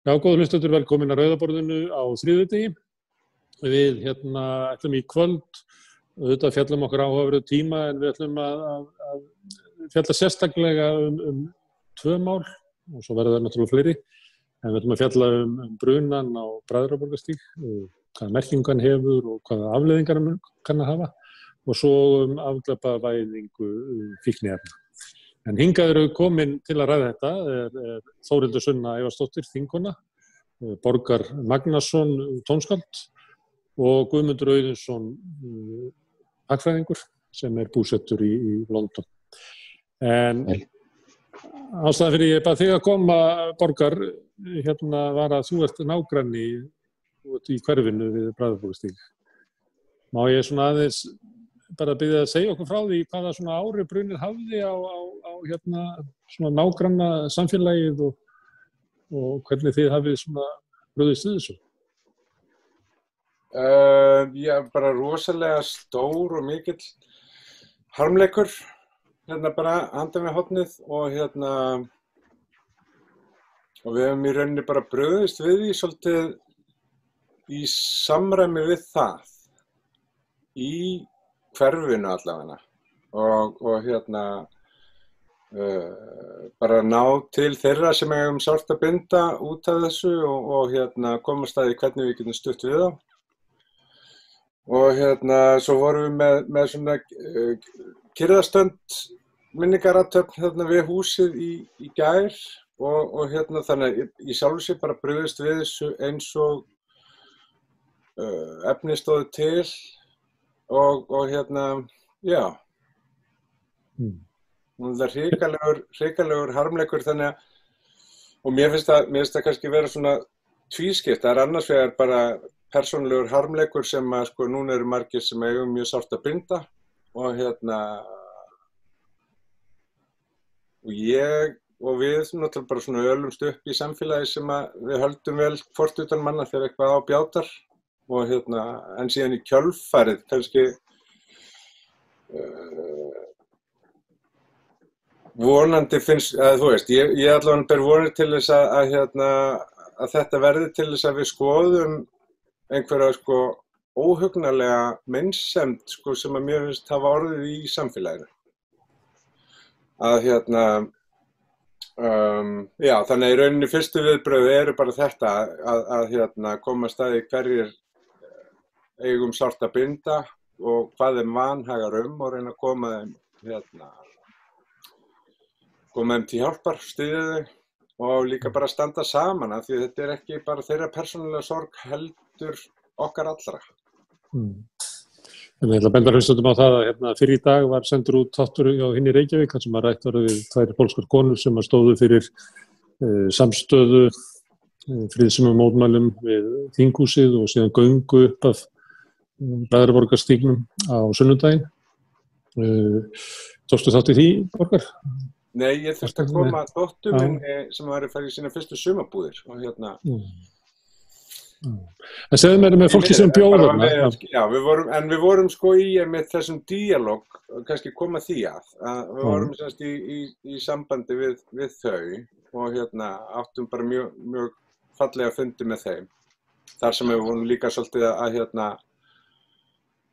Já, góður hlustendur, velkomin að Rauðaborðinu á þriðjudegi. Við ætlum í kvöld, auðvitað fjallum okkur áhugaverðu tíma, en við ætlum að fjalla sérstaklega um tvö mál, og svo verða það náttúrulega fleiri. En við ætlum að fjalla um brunan á Bræðraborgarstíg, hvaða merkingu hann hefur og hvaða afleiðingar hann kann að hafa, og svo afglæpavæðingu fíkniefna. En hingað eru komin til að ræða þetta er Þórhildur Sunna Evarsdóttir, þingkona, Borgar Magnason, tónskáld og Guðmundur Auðunsson, hagfræðingur sem er búsettur í London. En ástæðan fyrir ég bara þig að koma, Borgar, var að þú ert nágranni í hverfinu við Bræðraborgarstíg. Má ég svona aðeins bara biðja að segja okkur frá því hvaða svona áhrif bruninn hafði á svona nágranna samfélagið og hvernig þið hafið svona brugðist við þessu? Já, bara rosalega stór og mikill harmleikur bara handan við hornið og við hefum í rauninni bara brugðist við því svolítið í samræmi við það í hverfinu allavega og bara ná til þeirra sem eigum sárt að binda út af þessu og komast að því hvernig við getum stutt við þá. Og svo vorum við með svona kyrrðastönd minningarathöfn við húsið í gær og þannig í sjálfu sér bara brugðist við þessu eins og efni stóðu til og já. Það er hrikalegur harmleikur þannig að, og mér finnst það kannski vera svona tvískipt. Það er annars vegar bara persónulegur harmleikur sem að núna eru margir sem eigum mjög sárt að binda og og við náttúrulega bara svona ölumst upp í samfélagi sem að við höldum vel hvort utan manna þegar eitthvað á bjátar og en síðan í kjölfarið kannski vonandi finnst, þú veist, ég allavega ber vonir til þess að þetta verði til þess að við skoðum einhverja óhugnanlega meinsemd sem að mér finnst hafa orðið í samfélaginu. Já, þannig í rauninni fyrstu viðbrögð eru bara þetta að koma að staði hverjir eigum sárt að binda og hvað þeim vanhagar og reyna að koma þeim til hjálpar, styðja þau og líka bara standa saman af því þetta er ekki bara þeirra persónulega sorg heldur okkar allra. En ég ætla að benda hlustendum á það að fyrir í dag var sendur út þáttur hjá hinni Reykjavík þar sem að rætt var við tvær pólskar konur sem að stóðu fyrir samstöðu friðsömum mótmælum við þinghúsið og síðan göngu upp af Bræðraborgarstígnum á sunnudaginn. Tókstu þátt í því, Borgar? Nei, ég þurfti að koma að dóttur minni sem var að fara í sína fyrstu sumarbúðir og En segðu mér með fólki sem bjóða þarna. Já, við vorum í með þessum díalóg, kannski koma því að við vorum semst í sambandi við þau og áttum bara mjög fallega fundi með þeim. Þar sem við vorum líka svolítið að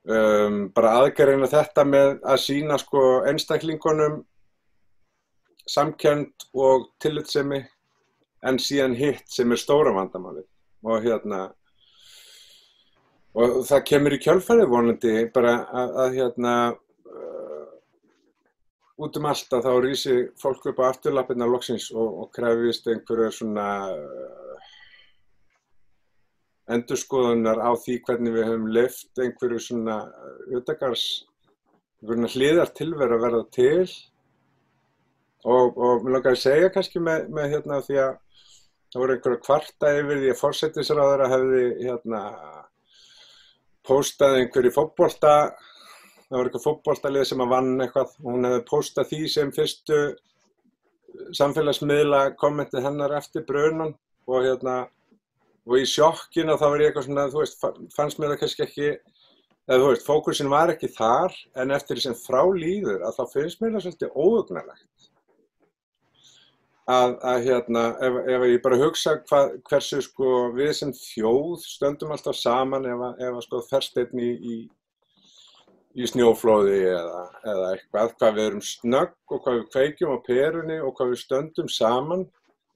bara aðgerina þetta með að sýna einstaklingunum samkennd og tillitssemi en síðan hitt sem er stóra vandamálið. Og það kemur í kjölfarið vonandi bara að út allt að þá rísi fólk upp á afturlappirnar loksins og krefjist einhverjar svona endurskoðunar á því hvernig við höfum leyft einhverju svona einhverjum hliðartilveru að verða til og mér langar að segja kannski með því að það voru einhverja kvarta yfir því að forsætisráðherra hefði póstað einhverju fótbolta, það var eitthvað fótboltalið sem að vann eitthvað og hún hefði póstað því sem fyrstu samfélagsmiðla kommentið hennar eftir brunan og í sjokkinu þá var ég eitthvað svona, þú veist, fannst mér það kannski ekki, eða þú veist, fókusinn var ekki þar en eftir því sem frá líður að þá finnst mér það svolítið óhugnanlegt ef ég bara hugsa hversu sko við sem þjóð stöndum alltaf saman ef sko fersteinn í snjóflóði eða eitthvað, hvað við erum snögg og hvað við kveikjum á perunni og hvað við stöndum saman,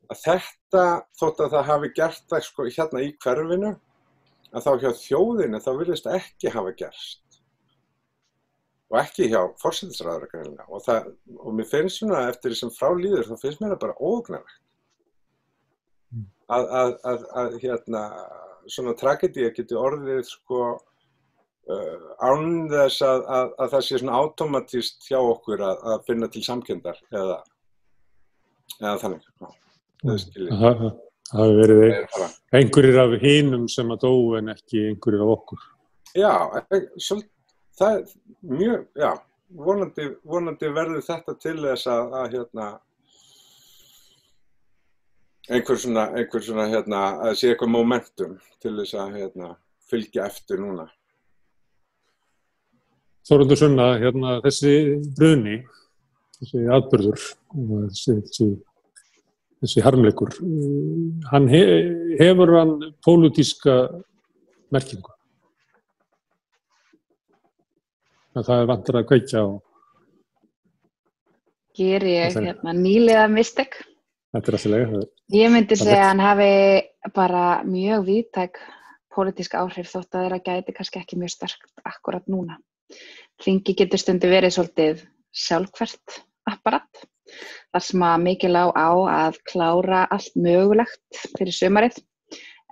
að þetta, þótt að það hafi gert það sko hérna í hverfinu, að þá hjá þjóðinni þá virðist ekki hafa gerst. Og ekki hjá forsætisráðherra greinilega. Og mér finnst svona, eftir því sem frá líður, þá finnst mér það bara óhugnanlegt. Að svona tragedía geti orðið sko án þess að það sé svona automatískt hjá okkur að finna til samkenndar eða þannig. Það hafi verið einhverjir af hinum sem að dóu en ekki einhverjir af okkur. Já, svolítið. Það er mjög, já, vonandi verður þetta til þess að einhver svona að sé eitthvað momentum til þess að fylgja eftir núna. Þórhildur Sunna, þessi bruni, þessi atburður, þessi harmleikur, hefur hann pólitíska merkingu? Það vantar að kveikja á. Geri ég nýlega mistek. Þetta alltaf lega. Ég myndi segja að hann hafi bara mjög víðtæk pólitísk áhrif þótt að þeirra gæti kannski ekki mjög sterkt akkurat núna. Þingi getur stundum verið svolítið sjálfhverft apparat. Þar sem að mikið lá á að klára allt mögulegt fyrir sumarið.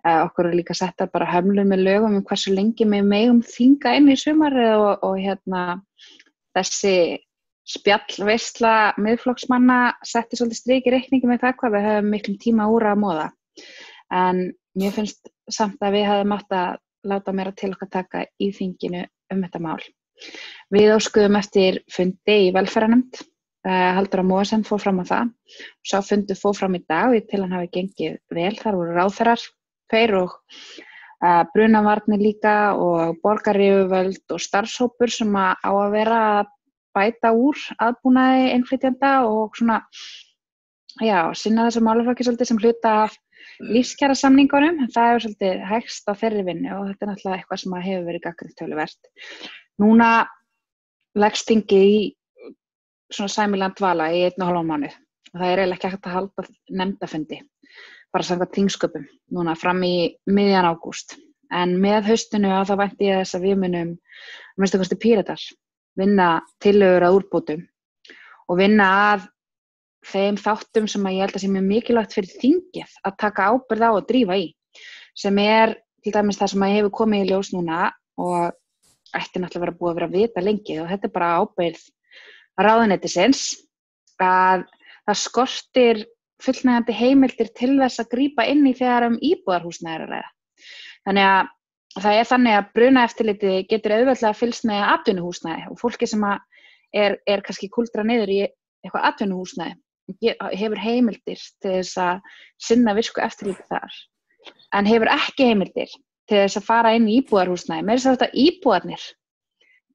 Okkur líka settar bara hömlur með lögum hversu lengi við megum þinga inn í sumarið og þessi spjallveisla miðflokksmanna setti svolítið strik í reikningi með það hvað við höfum miklum tíma úr að moða. En mér finnst samt að við hefðum átt að láta meira til okkar taka í þinginu þetta mál. Við óskuðum eftir fundi í velferðarnefnd. Halldóra Mogensen fór fram á það. Sá fundur fór fram í dag og til hann hafi gengið vel. Þar voru ráðherrar og brunavarnir líka og borgaryfirvöld og starfshópur sem á að vera að bæta úr aðbúnaði innflytjenda og svona, já, sinna þessu málaflokki svolítið sem hluta af lífskjarasamningunum. Það er svolítið hægst á þeirri vinnu og þetta er náttúrulega eitthvað sem hefur verið gagnrýnt töluvert. Núna leggst þingið í svona sæmilegan dvala í 1,5 mánuð og það er eiginlega ekki hægt að halda nefndafundi. Bara samkvæmt þingsköpum, núna fram í miðjan ágúst. En með haustinu þá vænti ég þess að við munum, að minnsta kosti Píratar, vinna tillögur að úrbótum og vinna að þeim þáttum sem ég held að sé mjög mikilvægt fyrir þingið að taka ábyrgð á og drífa í. Sem til dæmis það sem hefur komið í ljós núna og ætti náttúrulega vera búið að vera að vita lengi og þetta er bara ábyrgð ráðuneytisins að það skortir fullnægjandi heimildir til þess að grípa inn í þegar íbúðarhúsnæði er að ræða. Þannig að það er þannig að brunaeftirliti getur auðveldlega fylgst með atvinnuhúsnæði og fólki sem er kannski kúldra niður í eitthvað atvinnuhúsnæði hefur heimildir til þess að sinna virku eftirliti þar. En hefur ekki heimildir til þess að fara inn í íbúðarhúsnæði. Meira þess að íbúðarnir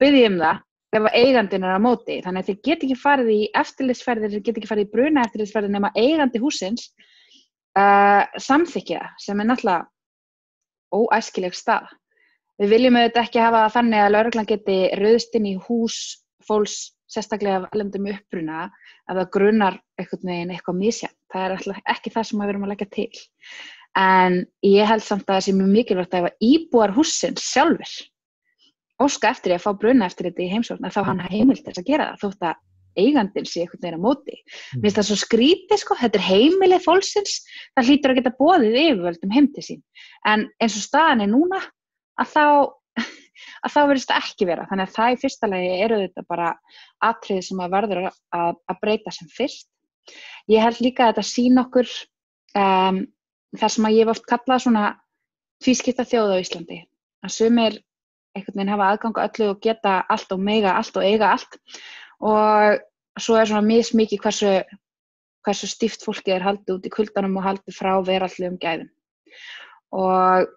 biðja það ef eigandinn er á móti. Þannig að þeir geta ekki farið í eftirlitsferðir, þeir geta ekki farið í brunaeftirlitsferðir nema eigandi hússins samþykkja sem er náttúrulega óæskileg staða. Við viljum auðvitað ekki hafa það þannig að lögreglan geti ruðst inn í hús fólks sérstaklega af erlendum uppruna ef það grunar einhvern veginn eitthvað misjafnt. Það er alltaf ekki það sem við erum að leggja til. En ég held samt að það sé mjög mikilvægt að ef íbúar hússins sjálfur óska eftir að fá brunaeftirliti í heimsókn að þá hann heimild þess að gera það þótt að eigandinn sé einhvern veginn á móti. Mér finnst það svo skrítið sko, þetta er heimilið fólksins, það hlýtur að geta boðið yfirvöldum heim til sín. En eins og staðan er núna að þá virðist það ekki vera. Þannig að það í fyrsta lagi eru þetta bara atriði sem að verður að breyta sem fyrst. Ég held líka að þetta sýna okkur þar sem að ég hef oft kallað svona tvískipta þjóð á Íslandi. Að sumir einhvern veginn hafa aðgang að öllu og geta allt og mega allt og eiga allt og svo er svona mismikið hversu stíft fólki er haldið út í kuldanum og haldið frá veraldlegum gæðum og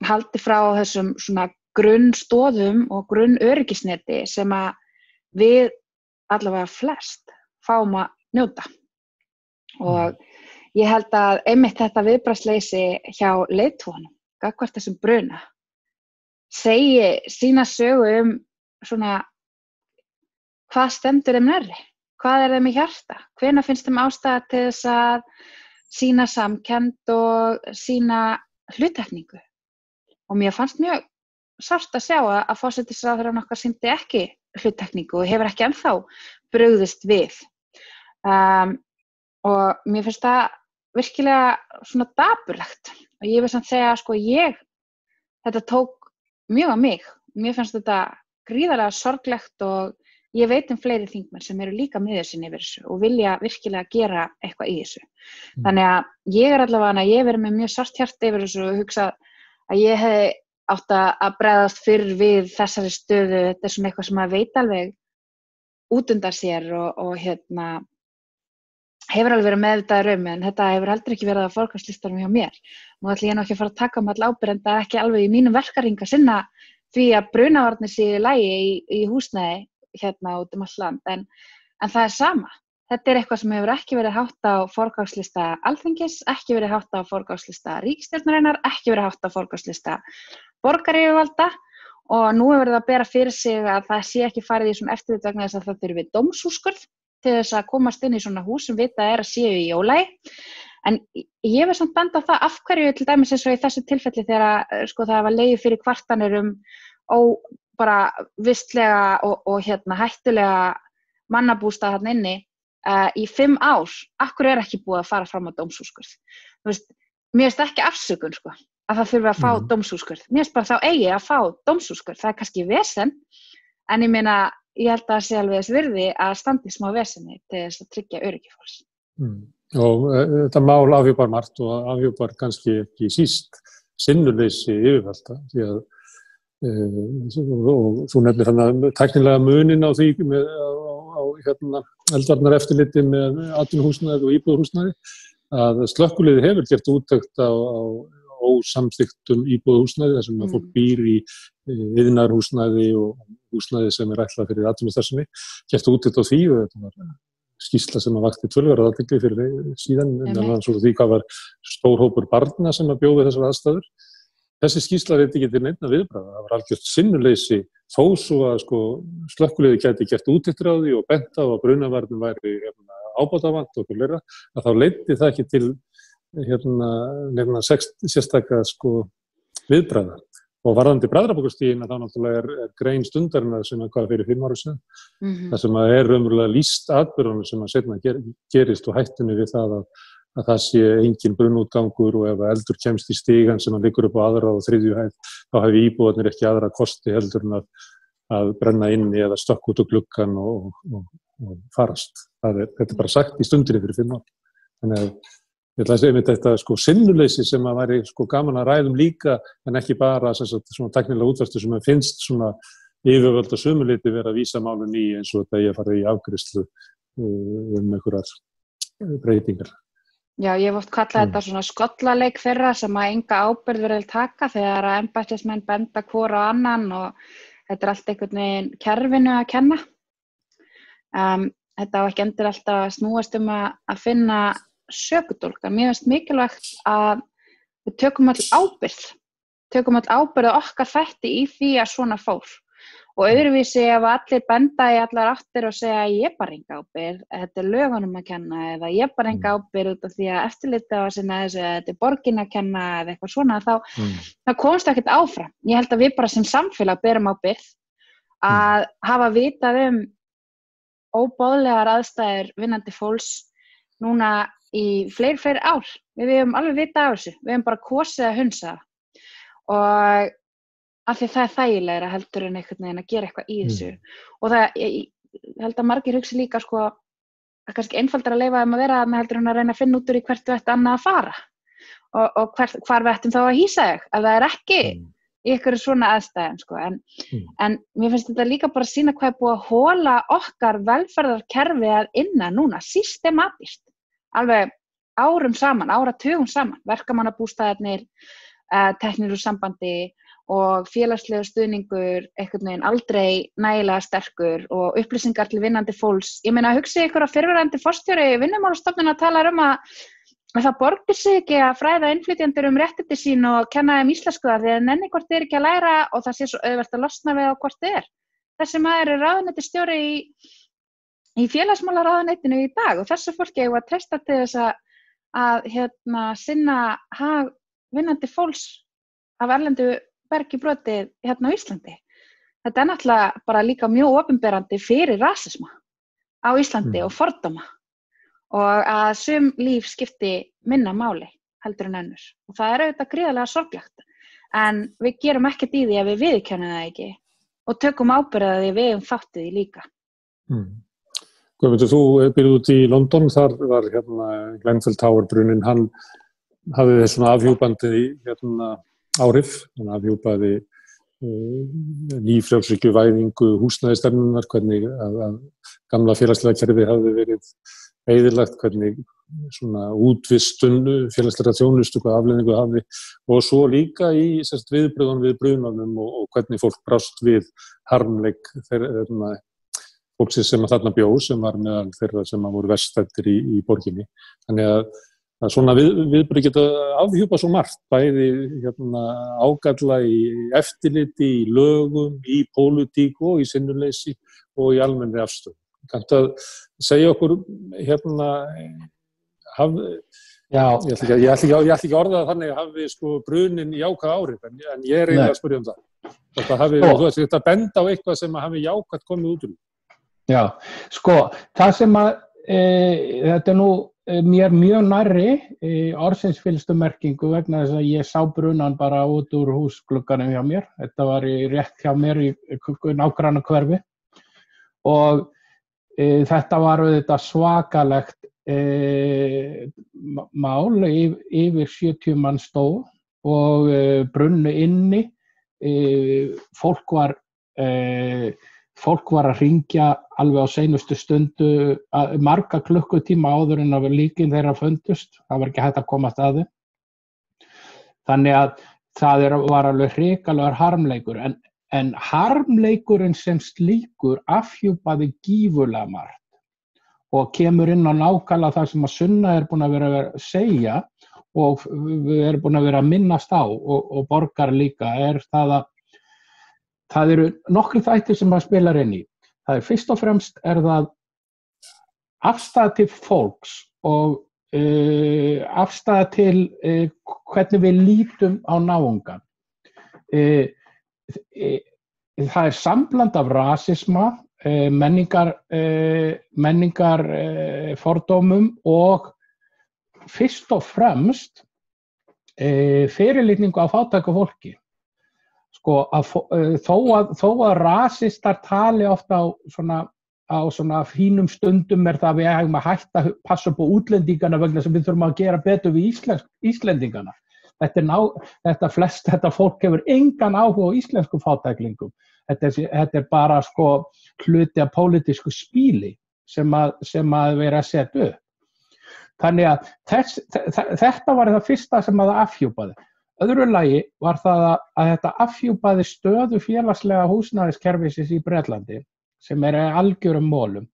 haldið frá þessum svona grunnstoðum og grunnöryggisneti sem að við allavega flest fáum að njóta og ég held að einmitt þetta viðbragðsleysi hjá leiðtogunum, gagnvart þessum bruna, segi sína sögu svona hvað stendur þeim nærri, hvað þeim í hjarta, hvenær finnst þeim ástæða til þess að sýna samkennd og sýna hluttekningu. Og mér fannst mjög sárt að sjá að forsætisráðherrann okkar sýndi ekki hluttekningu og hefur ekki ennþá brugðist við. Og mér finnst það virkilega svona dapurlegt. Og ég vil samt segja þetta tók mjög á mig. Mér finnst þetta gríðarlega sorglegt og ég veit fleiri þingmenn sem eru líka miður sín yfir þessu og vilja virkilega gera eitthvað í þessu. Þannig að ég allavega ég verið með mjög sárt hjarta yfir þessu og hugsa að ég hefði átt að bregðast fyrr við þessari stöðu. Þetta svona eitthvað sem maður veit alveg út undan sér og hefur alveg verið meðvitaður en þetta hefur heldur ekki verið á forgangslistanum hjá mér. Nú ætla ég ekki að fara að taka all ábyrgð en það ekki alveg í mínum verkahring að sinna því að brunavarnir sé í lagi í húsnæði út allt land, en það sama. Þetta eitthvað sem hefur ekki verið hátt á forgangslista Alþingis, ekki verið hátt á forgangslista ríkisstjórnarinnar, ekki verið hátt á forgangslista borgaryfirvalda og nú hefur það að bera fyrir sig að það sé ekki farið í svona eftirlit vegna þess að það þurfi dómsúrskurð til þess að komast inn í svona hús sem vita að séu í ólagi. En ég vil samt benda á það af hverju til dæmis eins og í þessu tilfelli þegar það var legið fyrir kvartanir bara vistlega og hættulega mannabústað þarna inni í 5 ár. Af hverju ekki búið að fara fram á dómsúrskurð? Mér finnst ekki afsökun að það þurfi að fá dómsúrskurð. Mér finnst bara þá eigi að fá dómsúrskurð. Það kannski vesen, en ég held að það sé alveg þess virði að standa í smá veseni til þess að tryggja öryggi fólks. Og þetta mál afhjúpar margt og afhjúpar kannski ekki síst sinnuleysi yfirvalda því að og þú nefnir þannig tæknilega munin á því á eldvarnareftirliti með atvinnuhúsnæði og íbúðarhúsnæði að slökkviliðið hefur gert úttekt á ósamþykktum íbúðarhúsnæði þar sem að fólk býr í iðnaðarhúsnæði og húsnæði sem ætlað fyrir atvinnustarfsemi, gert úttekt á því og þetta var skýrsla sem að vakti töluverða athygli fyrir síðan en svo því hvað var stór hópur barna sem að bjóða þessar aðstæður. Þessi skýrsla ekki til neinna viðbragða. Það var algjört sinnuleysi þó svo að slökkviliðið gæti gert úttektir á því og bent á að brunavarnir væri ábótavant og fleira, að þá leiddi það ekki til nefna sérstaka viðbragða. Og varðandi Bræðrabókarstíginn þá náttúrulega grein Stundarinnar sem hvað fyrir 5 ára síðan. Það sem raunverulega lýst atburðunum sem að seinna gerist og hættunni við það að það sé engin brunnútgangur og ef eldur kemst í stígan sem hann liggur upp á aðra og 3. hæð, þá hafi íbúarnir ekki aðra kosti heldur en að brenna inni eða stökkva út úr gluggann og farast. Þetta bara sagt í Stundinni fyrir 5 ár. Þannig að ég ætla að segja þetta sinnuleysi sem að væri gaman að ræðum líka en ekki bara svona tæknilega útvarstu sem að finnst svona yfirvöld og sumuleyti vera að vísa málun í eins og þetta ég að fara í afgreiðslu einhverjar breytingar. Já, ég hef oft kallað þetta svona skollaleik þeirra sem að enga ábyrgð verið taka þegar að embættismenn benda hvor á annan og þetta allt einhvern veginn kerfinu að kenna. Þetta á ekki endur alltaf að snúast að finna sökudólka. Mér finnst mikilvægt að við tökum öll ábyrgð á okkar þætti í því að svona fór. Og öðruvísi ef allir benda í allar áttir og segja ég bara enga ábyrgð, þetta lögunum að kenna eða ég bara enga ábyrgð út af því að eftirlitið á að sinna þessu eða þetta borgin að kenna eða eitthvað svona, þá komst ekkert áfram. Ég held að við bara sem samfélag berum ábyrgð að hafa vitað óboðlegar aðstæður vinnandi fólks núna í fleiri ár. Við höfum alveg vitað af þessu, við höfum bara kosið að hunsa og af því það þægilegra heldur en einhvern veginn að gera eitthvað í þessu. Og ég held að margir hugsi líka að kannski einfaldara að leyfa þeim að vera þarna heldur en að reyna að finna út úr í hvert við ættum annað að fara. Og hvar við ættum þá að hýsa þig, ef það ekki í einhverju svona aðstæðum. En mér finnst þetta líka bara að sýna hvað búið að hola okkar velferðarkerfi að innan núna, systematískt. Alveg árum saman, áratugum saman, verkamannabústaðirnir, teknir úr sambandi og félagslegur stuðningur einhvern veginn aldrei nægilega sterkur og upplýsingar til vinnandi fólks. Ég meina, hugsið ykkur að fyrrverandi forstjóri Vinnumálastofnunar talar að það borgar sig ekki að fræða innflytjendur réttindi sín og kenna þeim íslensku þar því að nenni hvort þeir ekki að læra og það sé svo auðvelt að losna við á hvort þeir. Þessi maður ráðuneytisstjóri í félagsmálaráðuneytinu í dag og þessu fólki eigum að treysta til þess að sinna hag vinnandi fólks af erlendu bergi brotið á Íslandi. Þetta náttúrulega bara líka mjög opinberandi fyrir rasisma á Íslandi og fordóma. Og að sum líf skipti minna máli heldur en önnur. Og það auðvitað gríðarlega sorglegt. En við gerum ekkert í því að við viðurkennum það ekki og tökum ábyrgð á því við eigum þátt í því líka. Guðmundur, þú byrjuð út í London, þar var Grenfell Tower bruninn, hann hafði þess svona afhjúpandi áhrif, hann afhjúpaði nýfrjálshyggjuvæðingu húsnæðisstefnunnar, hvernig að gamla félagslega kerfið hafði verið eyðilagt, hvernig svona útvistun félagslega þjónustu, hvað afleiðingu hafði og svo líka í viðbrögðum við brunanum og hvernig fólk brást við harmleik fólksins sem þarna bjó, sem var meðal þeirra sem voru verst staddir í borginni. Þannig að svona viðbrögð geta afhjúpað svo margt, bæði ágalla í eftirliti, í lögum, í pólitík og í sinnuleysi og í almennri afstöðu. Kanntu að segja okkur ég ætla ekki að orða það þannig að hafi brunin jákvæð áhrif, en ég eiginlega að spyrja það. Þetta benda á eitthvað sem hafi jákvætt komið út úr. Já, það sem að þetta nú mér mjög nærri orðsins fyllstu merkingu vegna þess að ég sá brunan bara út úr húsglugganum hjá mér. Þetta var rétt hjá mér í nágrannahverfi og þetta var auðvitað svakalegt mál, yfir 70 manns stóð og brunnu inni, fólk var að hringja alveg á seinustu stundu, marga klukkutíma áður en að líkin þeirra fundust, það var ekki hægt að komast að þeim. Þannig að það var alveg hrikalegur harmleikur, en harmleikurinn sem slíkur afhjúpaði gífurlega margt og kemur inn á nákvæmlega það sem að Sunna búin að vera að segja og við búin að vera að minnast á og Borgar líka, það að það eru nokkrir þættir sem að spila inn í. Það fyrst og fremst það afstaða til fólks og afstaða til hvernig við lítum á náungan. Það sambland af rasisma, menningar fordómum og fyrst og fremst fyrirlitningu á fátæku fólki. Þó að rasistar tali ofta á svona fínum stundum það að við hefum að hætta að passa upp á útlendingana vegna sem við þurfum að gera betur við Íslendingana. Þetta fólk hefur engan áhuga á íslensku fátæklingum. Þetta bara hluti af pólitísku spíli sem að vera að setja upp. Þannig að þetta var það fyrsta sem að það afhjúpaði. Öðru lagi var það að þetta afhjúpaði stöðu félagslega húsnæðiskerfisins í Bretlandi sem algjörum mólum.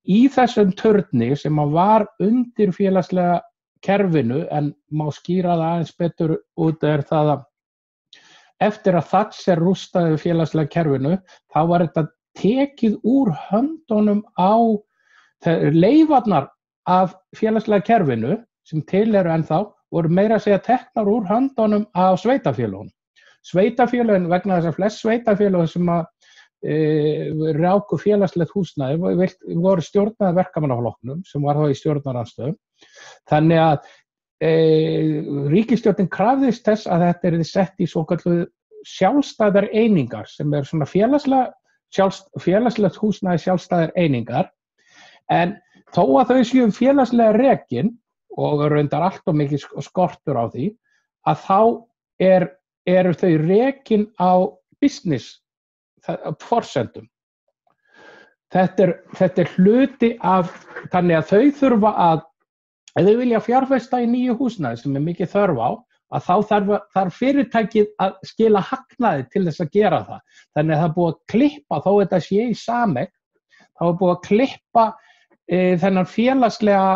Í þessum turni sem var undir félagslega kerfinu, en má skýra það aðeins betur út það að eftir að Thatcher rústaði félagslega kerfinu, þá var þetta tekið úr höndunum á leifarnar af félagslega kerfinu sem til ennþá voru meira að segja teknar úr höndunum á sveitafélögum. Sveitafélögin vegna þess að flest sveitafélög sem að ráku félagslegt húsnæði voru stjórnaði verkamannaflokknum sem var þá í stjórnarandstöðu. Þannig að ríkisstjórnin krafðist þess að þetta yrði sett í svokölluðu sjálfstæðar einingar sem svona félagslegt húsnæði sjálfstæðar einingar. En þó að þau séu félagslega rekin og reyndar allt og mikið skortur á því, að þá eru þau rekin á business forsendum. Þetta hluti af, þannig að þau þurfa að, ef þau vilja fjárfesta í nýju húsnæði sem mikið þörf á, að þá þarf fyrirtækið að skila hagnaði til þess að gera það. Þannig að það búið að klippa, þó þetta sé í sameign, þá búið að klippa þennan félagslega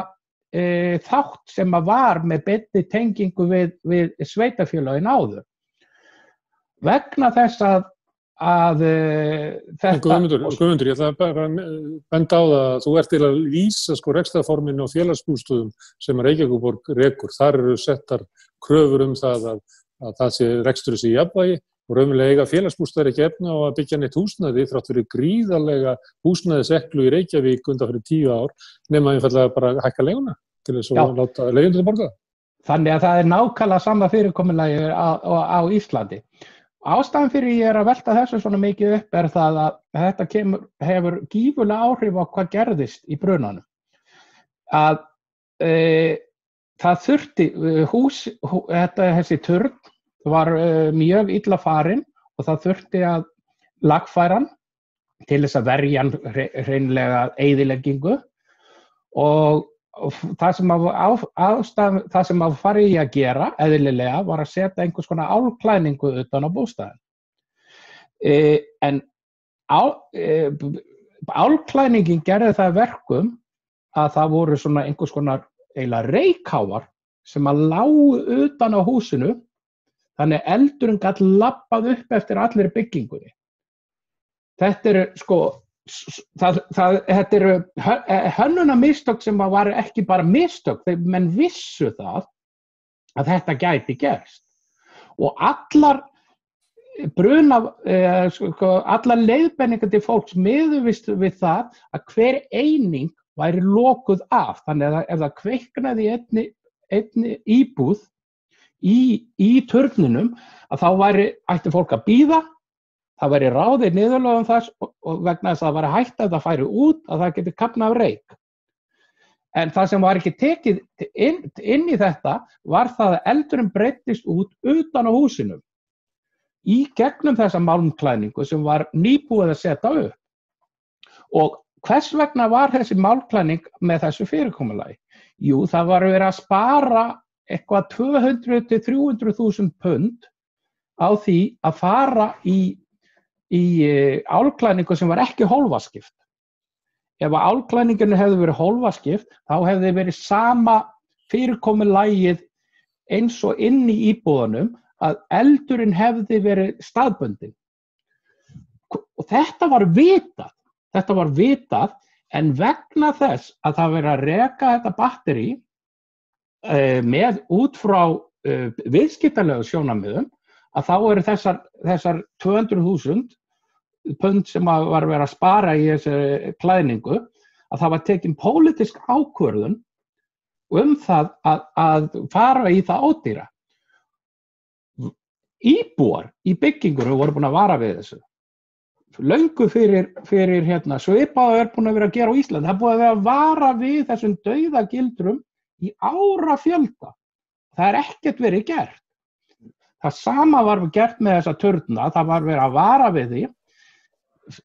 þátt sem var með beinni tengingu við sveitarfélögin áður. Vegna þess að þetta... Guðmundur, ég ætla bara að benda á það að þú ert til að lýsa sko rekstrarforminu og félagsbústöðum sem Reykjavíkurborg rekur. Þar eru settar kröfur það að það sé rekstur sé í jafnvægi og raunverulega eiga félagsbústaðir ekki efni á að byggja neitt húsnæði þrátt fyrir gríðarlega húsnæðiseklu í Reykjavík undanfarið 10 ár nema einfaldlega bara hækka leiguna til þess að láta leigjendur borga. Þannig að það nákvæmlega sama fyrirkomulagi á Íslandi. Ástæðan fyrir ég að velta þessu svona mikið upp það að þetta hefur gífurlega áhrif á hvað gerðist í brunanum. Að það þurfti þessi turn var mjög illa farinn og það þurfti að lagfæra hann til þess að verja hann hreinlega eyðileggingu og það sem að fara í að gera eðlilega var að setja einhvers konar álklæningu utan á bústaðinn. En álklæningin gerði það verkum að það voru svona einhvers konar eiginlega reykháfar sem að lágu utan á húsinu þannig að eldurinn gat labbað upp eftir allir byggingunni. Þetta eru sko þetta eru hönnunarmistök sem var ekki bara mistök, menn vissu það að þetta gæti gerst. Og allar leiðbenningar til fólks miðuðust við það að hver eining væri lokuð af. Þannig að ef það kveiknaði í einni íbúð í turninum, að þá ætti fólk að bíða. Það væri ráðið niðurlögum þess og vegna þess að það væri hægt að það færi út að það geti kafnað af reyk. En það sem var ekki tekið inn í þetta var það að eldurinn breiddist út utan á húsinu í gegnum þessa málmklæningu sem var nýbúið að setja upp. Og hvers vegna var þessi málmklæning með þessu fyrirkomulagi? Jú, það var verið að spara eitthvað 200 til 300.000 pund á því að fara í álklæningu sem var ekki hólfaskipt. Ef álklæninginu hefði verið hólfaskipt, þá hefði verið sama fyrirkomulagið eins og inn í íbúðunum að eldurinn hefði verið staðbundinn. Og þetta var vitað, en vegna þess að það verið að reka þetta batteri út frá viðskiptalegu sjónarmiðum, að þá eru þessar 200.000 pund sem var verið að spara í þessu klæðningu, að það var tekin pólitísk ákvörðun það að fara í það ódýra. Íbúar í byggingunum voru búin að vara við þessu. Löngu fyrir svipað búin að vera að gera á Íslandi. Það búið að vera að vara við þessum dauðagildrum í árafjölda. Það ekkert verið gert. Það sama var gert með þessa turna, það var verið að vara við því.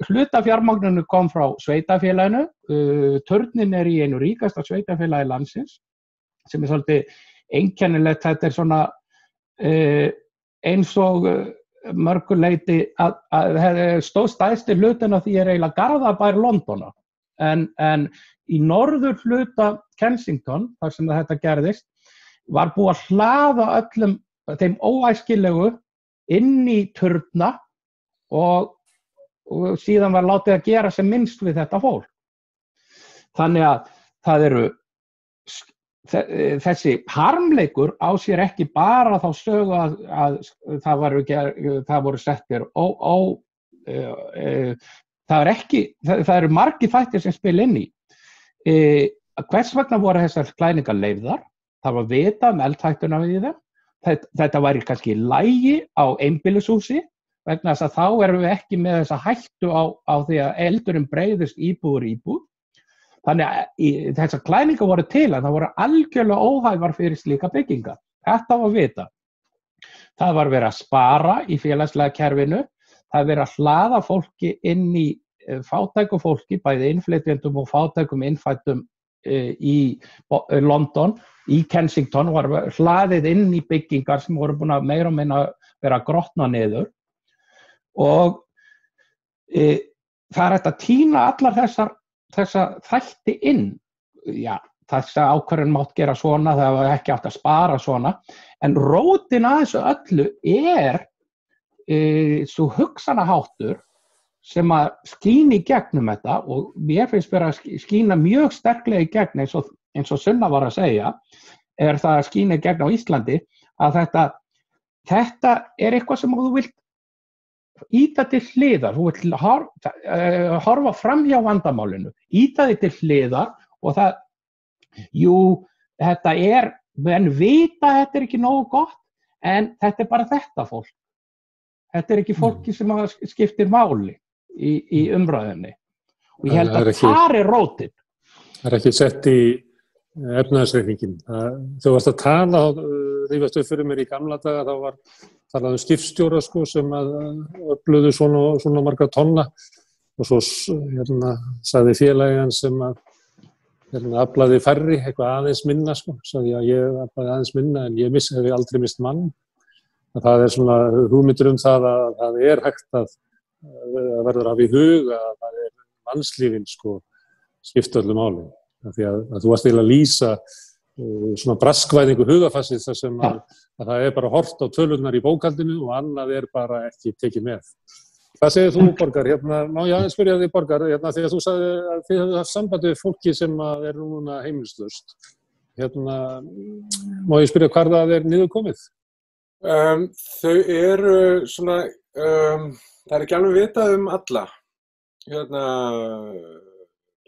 Hlutafjármagninu kom frá sveitarfélaginu, turnin í einu ríkasta sveitarfélagi landsins, sem svolítið einkennilegt, þetta svona eins og mörguleiti að stæðsti hlutin af því eiginlega Garðabær Londona, en í norður hluta Kensington, þar sem þetta gerðist, var búið að hlaða öllum þeim óæskilegu inn í turna og síðan var látið að gera sem minnst við þetta fólk. Þannig að það þessi harmleikur á sér ekki bara þá sögu að það voru settir það eru margir þættir sem spila inn í. Hvers vegna voru þessar klæningar leyfðar? Það var vitað eldhættuna við þeim. Þetta væri kannski í lagi á einbýlishúsi, vegna þess að þá erum við ekki með þessa hættu á því að eldurinn breiðist íbúð. Þannig að þessar klæningar voru til, en það voru algjörlega óhæfar fyrir slíka byggingar. Þetta var vitað. Það var verið að spara í félagslega kerfinu, það var verið að hlaða fólki inn í fátæku fólki, bæði innflytjendum og fátækum innfættum í London, í Kensington, var hlaðið inn í byggingar sem voru búin að meira og minna vera að grotna niður. Og það hægt að tína allar þessa þætti inn. Já, þessi ákvörðun mátt gera svona, það var ekki átt að spara svona, en rótin að þessu öllu svo hugsanaháttur sem að skín í gegnum þetta og mér finnst vera að skína mjög sterklega í gegn eins og Sunna var að segja, það að skína í gegn á Íslandi, að þetta eitthvað sem þú vilt íta til hliðar, þú vilt horfa fram hjá vandamálinu, íta því til hliðar og það, þetta menn vita að þetta ekki nógu gott, en þetta bara þetta fólk. Þetta ekki fólki sem skiptir máli í umræðinni. Og ég held að það rótin. Það ekki sett í efnahagsreikningin. Þú varst að tala, rífast upp fyrir mér í gamla daga, þá var talað skipstjóra sem að öfluðu svona marga tonna og svo sagði félagin sem að aflaði færri, eitthvað aðeins minna sagði að ég aflaði aðeins minna en ég hef aldrei mist mann. Það svona hugmyndir það að það hægt að verður að hafa í hug að það mannslífin skipta öllu máli. Því að þú varst eiginlega að lýsa svona braskvæðingu hugafarsins þar sem að það bara hort á tölurnar í bókhaldinu og annað bara ekki tekið með. Hvað segir þú, Borgar? Má ég aðeins spyrja þig, Borgar, þegar þú sagði að þið hefðu haft samband við fólki sem núna heimilislaust. Má ég spyrja hvar það niðurkomið? Þau eru svona, það ekki alveg vitað alla.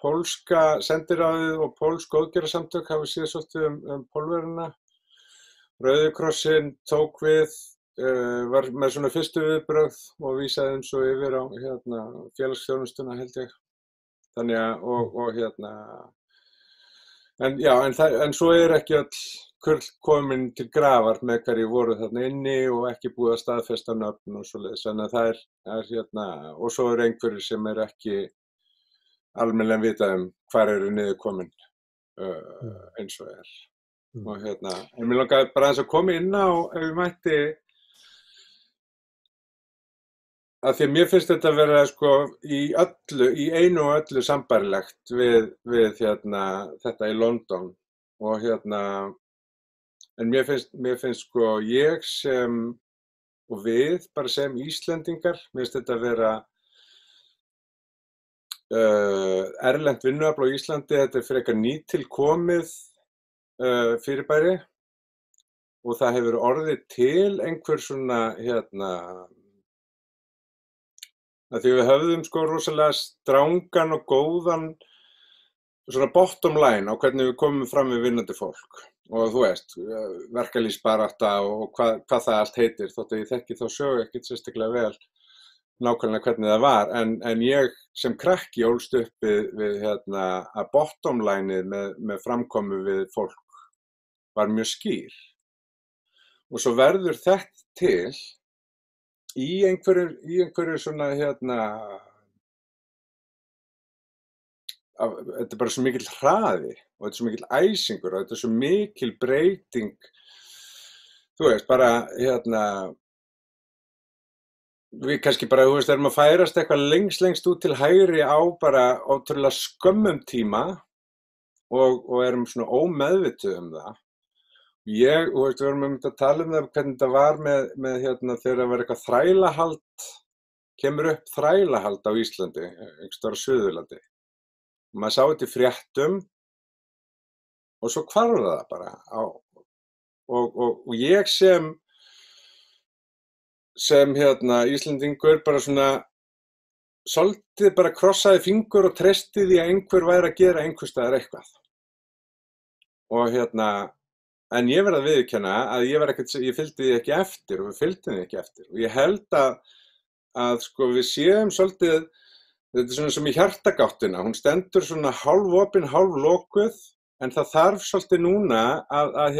Pólska sendiráðið og pólsk góðgerðarsamtök hafa séð svolítið Pólverjana. Rauði krossinn tók við, var með svona fyrstu viðbrögð og vísaði þeim svo yfir á félagsþjónustuna held ég. Þannig að, en svo ekki öll kurl komin til grafar með hverju voru þarna inni og ekki búið að staðfesta nöfn og svoleiðis. Þannig að það og svo einhverjir sem ekki almennilega vitað hvar eru niður komin eins og Og en mér langaði bara aðeins að koma inn á ef ég mætti að því að mér finnst þetta að vera í einu og öllu sambærilegt við þetta í London og en mér finnst ég sem og við bara sem Íslendingar, mér finnst þetta að vera erlent vinnuafl á Íslandi, þetta frekar nýtilkomið fyrirbæri og það hefur orðið til einhver svona að því við höfðum rosalega strangan og góðan svona bottom line á hvernig við komum fram við vinnandi fólk og þú veist, verkalýðsbarátta og hvað það allt heitir, þótt að ég þekki þá sögu ekkert sérstaklega vel nákvæmlega hvernig það var, en ég sem krakki ólst upp við að bottom lineið með framkomu við fólk var mjög skýr. Og svo verður þetta til í einhverju svona þetta bara svo mikill hraði og þetta svo mikill æsingur og þetta svo mikil breyting. Þú veist, bara við kannski bara, þú veist, erum að færast eitthvað lengst út til hægri á bara ótrúlega skömmum tíma og erum svona ómeðvituð það. Þú veist, við erum að tala það hvernig þetta var með þegar það var eitthvað þrælahald, kemur upp þrælahald á Íslandi, einhvers staðar á Suðurlandi. Maður sá þetta í fréttum og svo hvarf það bara og ég sem Íslendingur bara svona svolítið bara krossaði fingur og treysti því að einhver væri að gera einhvers staðar eitthvað. Og en ég verð að viðurkenna að ég fylgdi því ekki eftir og við fylgdum því ekki eftir. Og ég held að við séum svolítið, þetta svona sem í hjartagáttina, hún stendur svona hálfopin, hálflokuð, en það þarf svolítið núna að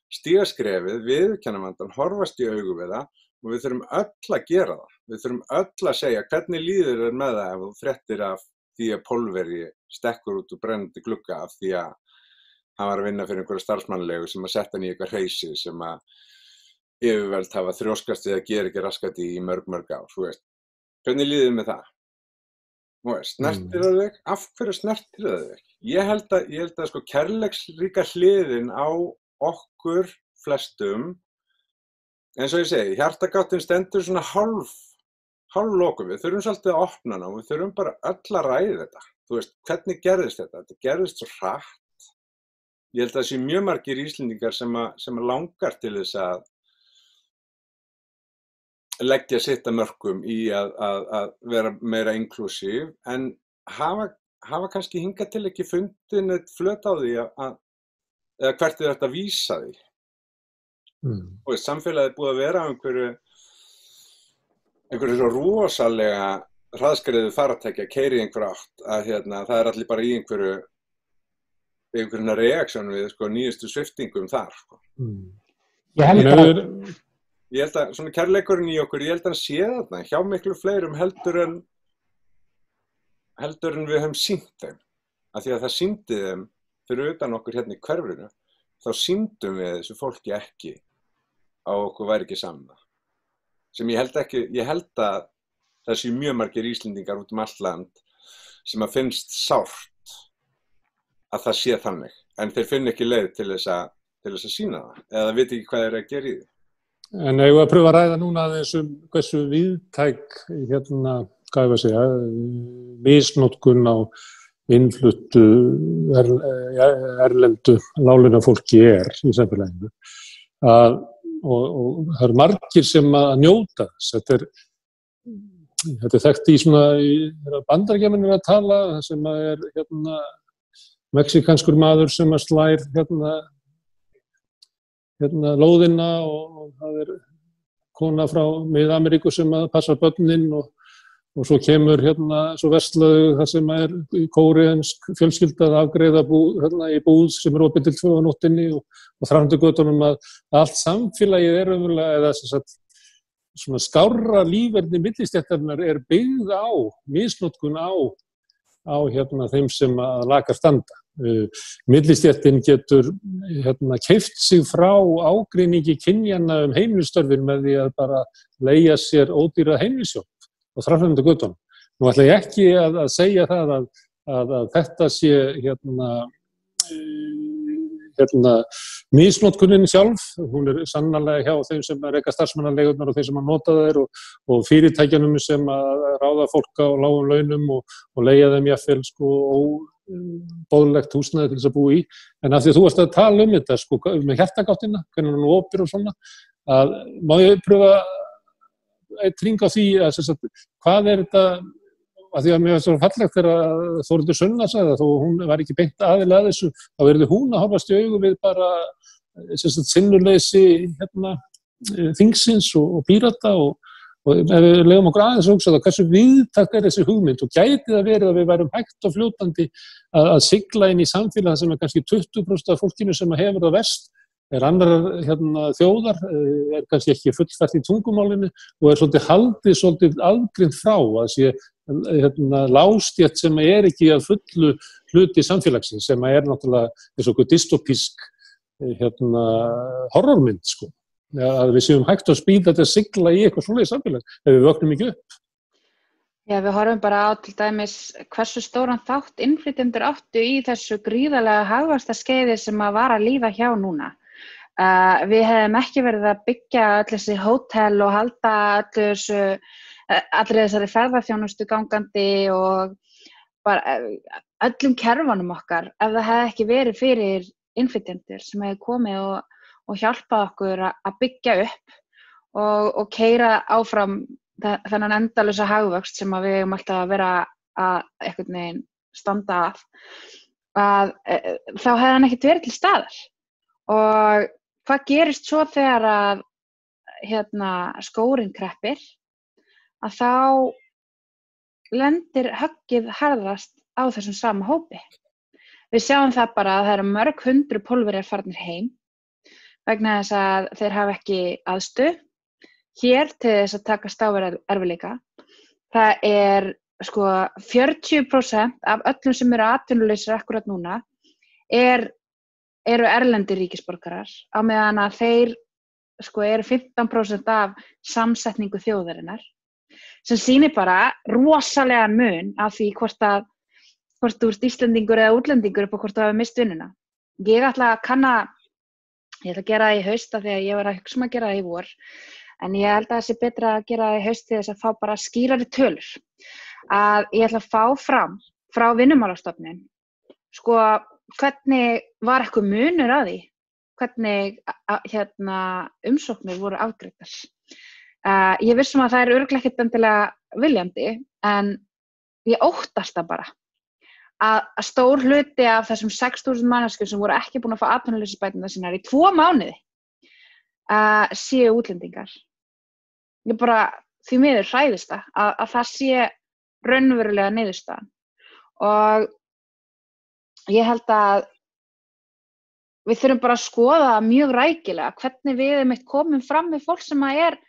stíga skrefið, viðurkenna vandann, horfast í augu við það og við þurfum öll að gera það. Við þurfum öll að segja hvernig líður þér með það ef þú fréttir af því að Pólverji stekkur út úr brennandi glugga af því að hann var að vinna fyrir einhverja starfsmannlegu sem að setja hann í eitthvað hreysi sem að yfirvöld hafa þrjóskast við að gera ekki raskat í mörg ár, þú veist. Hvernig líður þér með það? Snertir það þig? Af hverju snertir það þig? Ég held að sko kærleiksríka hliðin á okkur flestum, eins og ég segi, hjartagáttin stendur svona hálflokum. Við þurfum svolítið að opna hana og við þurfum bara öll að ræða þetta. Þú veist, hvernig gerðist þetta? Þetta gerðist svo hratt. Ég held að það sé mjög margir Íslendingar sem langar til þess að leggja sitt að mörkum í að vera meira inklusív, en hafa kannski hingað til ekki fundið neitt flöt á því eða hvert er þetta að vísa því. Og samfélagið er búið að vera á einhverju svo rosalega hraðskreiðu farartæki að keyra í einhverja átt að það er allir bara í einhverjum reaksjón við sko nýjustu sviftingum þar. Sko. Ég held að svona kærleikurinn í okkur, ég held að hann sé þarna hjá miklu fleirum heldur en við höfum sýnt þeim. Af því að það sýndi þeim fyrir utan okkur hérna í hverfinu, þá sýndum við þessu fólki ekki að okkur væri ekki saman. Sem ég held að það séu mjög margir Íslendingar út allt land sem að finnst sárt að það sé þannig. En þeir finna ekki leið til þess að sýna það, eða veit ekki hvað þeir eru að gera í því. En ég var að pröfa að ræða núna aðeins hversu víðtæk, hvað ég var að segja, misnotkun á innfluttu erlendu láglaunafólki í samfélaginu. Og það eru margir sem að njóta þess. Þetta er þekkt í svona Bandaríkjamenn að tala, sem að er mexikanskur maður sem að slær lóðina og það er kona frá Mið-Ameríku sem að passa börnin og svo kemur svo verslað það sem er kóreansk fjölskylda að afgreiða í búð sem er opið til 2 á nóttinni og þrándu götunum að allt samfélagið er umverulega eða svona skárra líferni millistéttarinnar er byggð á misnotkun á þeim sem að lakar standa. Millistéttin getur keypt sig frá ágreiningi kynjanna heimilistörfin með því að bara leigja sér ódýra heimilishjálp og þrándu götunum. Nú ætla ég ekki að segja það að þetta sé misnotkunin sjálf, hún er sannarlega hjá þeim sem reka starfsmannaleigurnar og þeim sem að nota þær og fyrirtækjunum sem að ráða fólk á lágum launum og leigja þeim jafnvel boðlegt húsnæði til þess að búa í. En af því að þú varst að tala þetta með hjartagáttina, hvernig hann opir og svona, að má ég pröfa eitt hring á því að hvað er þetta, af því að mér finnst það fallegt þegar Þórhildur Sunna sagði það, þó hún var ekki beint aðilega að þessu, þá verði hún að horfast í augu við bara sinnuleysi þingsins og Pírata og ef við legum okkur aðeins að hugsa það, hversu víðtæk er þessi hugmynd og gæti það verið að við værum hægt og fljótandi að sigla inn í samfélag sem er kannski 20% af fólkinu sem hefur það verst, er annar þjóðar, er kannski ekki fullfært í tungumálinu og er svolítið aðgrind frá að sé lágstétt sem er ekki að fullu hluti samfélagsins, sem er náttúrulega eins og dystopísk horrormynd, sko. Að við séum hægt að spýta þetta sigla í eitthvað svoleiðis samfélag ef við vöknum ekki upp. Já, við horfum bara á til dæmis hversu stóran þátt innflytjendur áttu í þessu gríðarlega hagvaxtarskeiði sem að var að líða hjá núna. Við hefðum ekki verið að byggja öll þessi hótel og halda allri þessari ferðaþjónustu gangandi og bara öllum kerfunum okkar ef það hefði ekki verið fyrir innflytjendur sem hefði komið og hjálpað okkur að byggja upp og keyra áfram þennan endalausa hagvöxt sem við eigum alltaf að vera að einhvern veginn standa að þá hefði hann ekkert verið til staðar. Og hvað gerist svo þegar að skórinn kreppir, að þá lendir höggið harðast á þessum sama hópi. Við sjáum það bara að það eru mörg hundruð Pólverjar farnir heim vegna þess að þeir hafa ekki aðstöðu hér til þess að takast á við erfiðleika. Það er 40% af öllum sem eru atvinnulausir akkurat núna eru erlendir ríkisborgarar á meðan að þeir eru 15% af samsetningu þjóðarinnar. sem sýnir bara rosalegan mun af því hvort þú ert Íslendingur eða útlendingur upp á hvort þú hefur mist vinnuna. Ég ætla að gera það í haust af því að ég var að hugsa að gera það í vor, en ég held að það sé betra að gera það í haust til þess að fá bara skýrari tölur. Að ég ætla að fá fram frá Vinnumálastofnun, sko, hvernig var eitthvað munur að því, hvernig umsóknir voru afgreiddar. Ég vissum að það er örugglega ekkert endilega viljandi, en ég óttast það bara. Að stór hluti af þessum 6.000 manneskjum sem voru ekki búin að fá atvinnuleysisbæturnar sínar í 2 mánuði séu útlendingar. Ég bara því miður hræðist að það sé raunverulega niðurstaðan. Og ég held að við þurfum bara að skoða mjög rækilega hvernig við einmitt komum fram með fólk sem er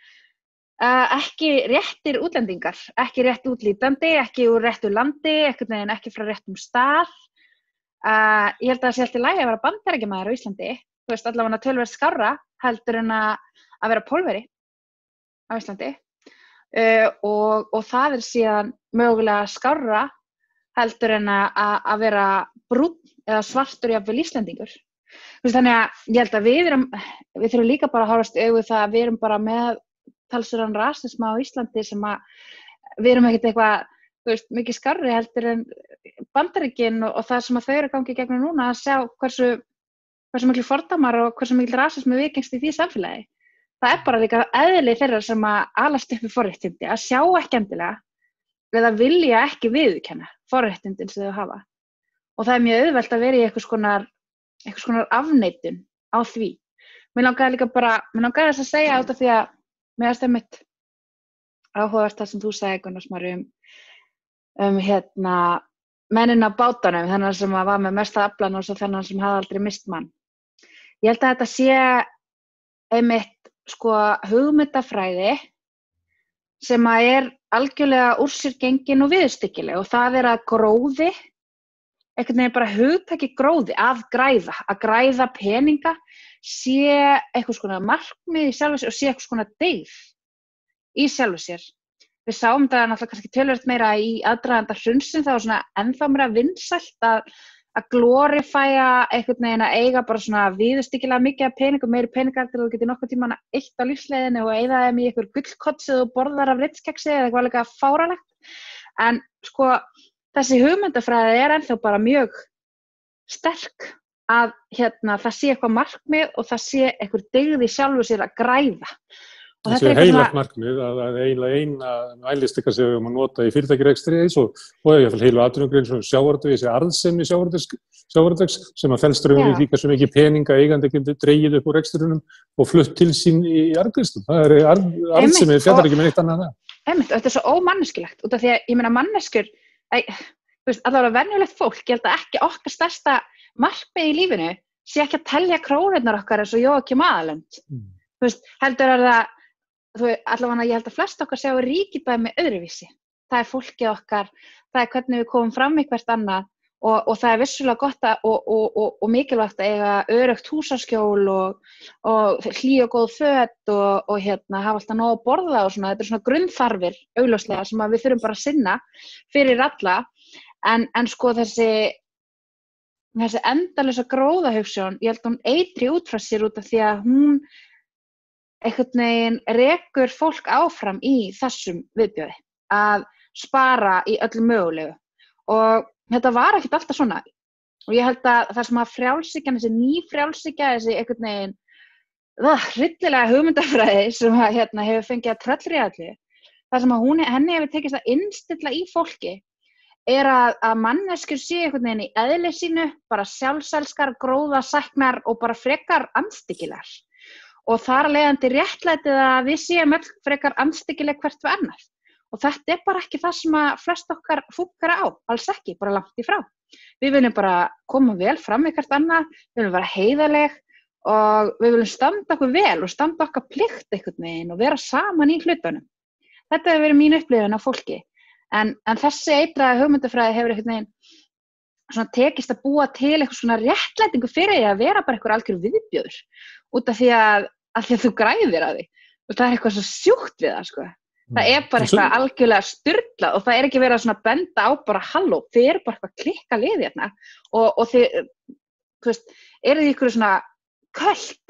ekki réttir útlendingar, ekki rétt útlítandi, ekki úr réttu landi, ekki frá réttum stað. Ég held að það sé alltaf í lagi að vera Bandaríkjamaður á Íslandi, þú veist, allavega töluvert skárra heldur en að vera Pólverji á Íslandi. Og það er síðan mögulega skárra heldur en að vera brúnn eða svartur jafnvel Íslendingur. Þannig að ég held að við þurfum líka bara að horfast í augu það að við erum bara með talsverðan rasisma á Íslandi sem að við erum ekkert eitthvað, þú veist, mikið skárri heldur en Bandaríkin og það sem að þau eru að gangi gegnum núna að sjá hversu miklu fordómar og hversu miklu rasismi viðgengst í því samfélagi. Það er bara líka eðli þeirra sem að alast upp við forréttindi, að sjá ekki endilega eða vilja ekki viðurkenna forréttindin sem þau hafa. Og það er mjög auðvelt að vera í einhvers konar afneitun á því. Mér langaði þess að segja út af því að mér finnst einmitt áhugavert það sem þú sagði, Gunnar Smári, mennina á bátanum, þennan sem var með mesta aflan og svo þennan sem hafði aldrei mist mann. Ég held að þetta sé einmitt sko hugmyndafræði sem er algjörlega úr sér gengin og viðurstyggileg, og það er að gróði, einhvern veginn bara hugtaki gróði, að græða peninga, sé eitthvað svona markmið í sjálfu sér og sé eitthvað svona deyð í sjálfu sér. Við sáum það náttúrulega kannski töluvert meira í aðdraganda hrunsins, það var svona ennþá meira vinsælt að glorifæja einhvern veginn að eiga bara svona viðurstyggilega mikið af peningum, meiri peningar til að þú getur nokkuð tímann eitt á lífsleiðinni og eyða þeim í einhver gullkott sem þú borðar af Ritz-keksi eða eitthvað alveg fáránlegt. En sko þessi hugmyndafræði er ennþá bara mjög sterk að það sé eitthvað markmið og það sé eitthvað dyggð í sjálfu sér að græða. Og þetta er heilagt markmið að eiginlega eina ælistika sem við höfum að nota í fyrirtækjarekstri og heilu atvinnugrein sem sjávarútvegi, þessi arðsemi sjávarútvegs sem að felst raun í því hversu mikið peninga eigandi getur dregið upp úr rekstrinum og flutt til sín í arðgreiðslum. Það er arðsemi, fjallar ekki með neitt annað en það. Einmitt, og þetta er svo ómanneskilegt út af því að ég meina manneskjur, allavega venjulegt fólk, ég held að ekki okkar stærsta markmið í lífinu sé ekki að telja krónurnar okkar eins og Jóakim Aðalund. Heldur er það, allavega ég held að flest okkar sjá ríkidæmi öðruvísi. Það er fólkið okkar, það er hvernig við komum fram í hvert annað og það er vissulega gott og mikilvægt að eiga öruggt húsaskjól og hlý og góð föt og hafa alltaf nóg að borða og svona. Þetta er svona grunnþarfir augljóslega sem að við þurfum bara að sinna fyrir alla. En sko þessi endalausa gróðahugsjón, ég held að hún eitri út frá sér út af því að hún einhvern veginn rekur fólk áfram í þessum viðbjóði að spara í öllu mögulegu. Og þetta var ekkert alltaf svona. Og ég held að það sem að frjálshyggjan, þessi nýfrjálshyggja, þessi einhvern veginn hryllilega hugmyndafræði sem hefur fengið að tröllríða allir, það sem að henni hefur tekist að innstilla í fólki er að manneskjur sé einhvern veginn í eðli sínu, bara sjálfselskar, gróðasæknar og bara frekar andstyggilegar. Og þar af leiðandi réttlætið að við séum öll frekar andstyggileg hvert við annað. Og þetta er bara ekki það sem að flest okkar fúkkar á, alls ekki, bara langt í frá. Við viljum bara koma vel fram í hvert annað, við viljum vera heiðarleg og við viljum standa okkur vel og standa okkar plikt einhvern veginn og vera saman í hlutunum. Þetta hefur verið mín upplifun af fólki. En þessi eitraða hugmyndafræði hefur einhvern veginn svona tekist að búa til eitthvað svona réttlætingu fyrir því að vera bara eitthvað algjör viðbjóður út af því að þú græðir að því. Og það er eitthvað svo sjúkt við það, sko. Það bara eitthvað algjörlega sturlað og það ekki verið að svona benda á bara halló, þið bara eitthvað klikka liði hérna og þið, þú veist, þið ykkur svona köld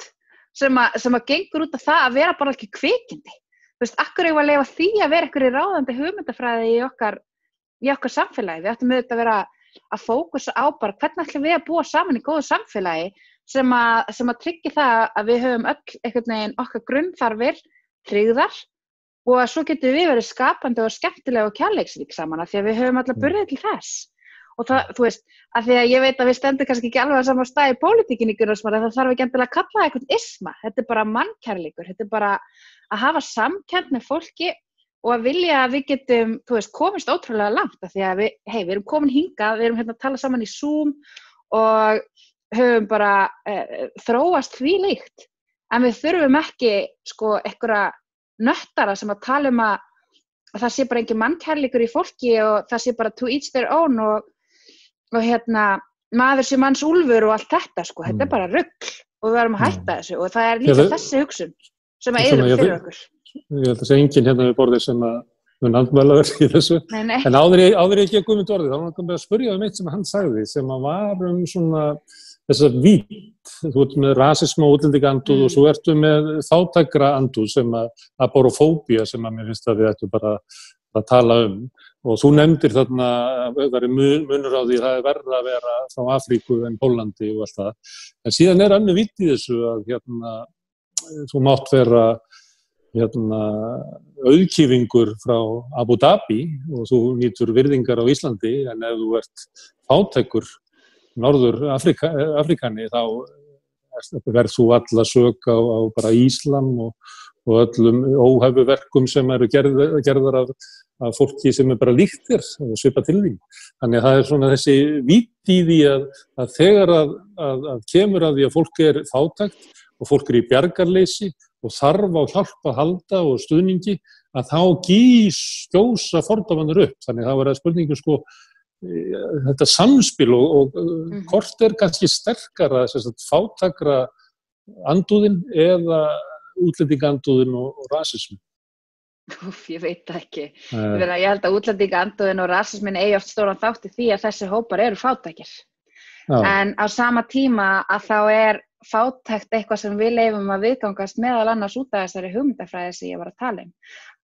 sem að gengur út af það að vera bara ekki kvikindi. Þú veist, akkur eigum að leyfa því að vera ykkur í ráðandi hugmyndafræði í okkar samfélagi. Við ættum auðvitað að vera að fókusa á bara hvernig ætlum við að búa saman í góðu samfélagi sem að tryggja það að við höfum öll einhvern veginn okkar grunnþarfir tryggðar og að svo getum við verið skapandi og skemmtilega og kærleiksrík saman af því að við höfum alla burði til þess. Og það, þú veist, af því að ég veit að við stendum kannski ekki alveg á sama stað í pólitíkinni, það þarf ekki endilega að kalla eitthvað isma. Þetta bara mannkærleikur, þetta bara að hafa samkennd með fólki og að vilja að við getum, þú veist, komist ótrúlega langt af því að við erum komin hingað, við erum hérna að tala saman í Zoom og höfum bara þróast því líkt. En við þurfum ekki, sko, einhverja nöttara sem að tala að það sé bara engin mannkærleikur í fólki og það sé bara to each their own og maður sé manns úlfur og allt þetta, sko. Þetta bara rugl og við verðum að hætta þessu og það líka þessi hugsun sem að eyðum fyrir okkur. Ég held að segja enginn hérna við borðið sem að mun andmæla verið í þessu. Nei. En áður ég ekki að Guðmund orðið, þá var hann að spyrja eitt sem hann sagði sem að var svona þessa vítt. Þú ert með rasisma og útlendingaandúð og svo ertu með fátækra andúð sem að aborofóbía sem að mér finnst að við ættum bara að tala og þú nefndir þarna að það munur á því að það verra að vera frá Afríku en Póllandi og allt það. En síðan önnur vítt í þessu að þú mátt vera auðkýfingur frá Abu Dhabi og þú nýtur virðingar á Íslandi en ef þú ert fátækur norður Afrikani þá verð þú alla sök á bara Íslam og öllum óhæfuverkum sem eru gerðar af fólki sem bara líkt þér og svipa til því. Þannig að það svona þessi vídd í því að þegar að kemur að því að fólk fátækt og fólk í bjargarleysi og þarf á hjálp að halda og stuðningi að þá gjósa fordómanir upp. Þannig að það var spurningu sko þetta samspil og hvort kannski sterkara fátækra andúðin eða útlendingaandúðin og rasismi. Ég veit það ekki. Ég held að útlendingaandúðin og rasismin eigi oft stóran þátt í því að þessi hópar eru fátækir. En á sama tíma að þá fátækt eitthvað sem við leyfum að viðgangast meðal annars út af þessari hugmyndafræði sem ég var að tala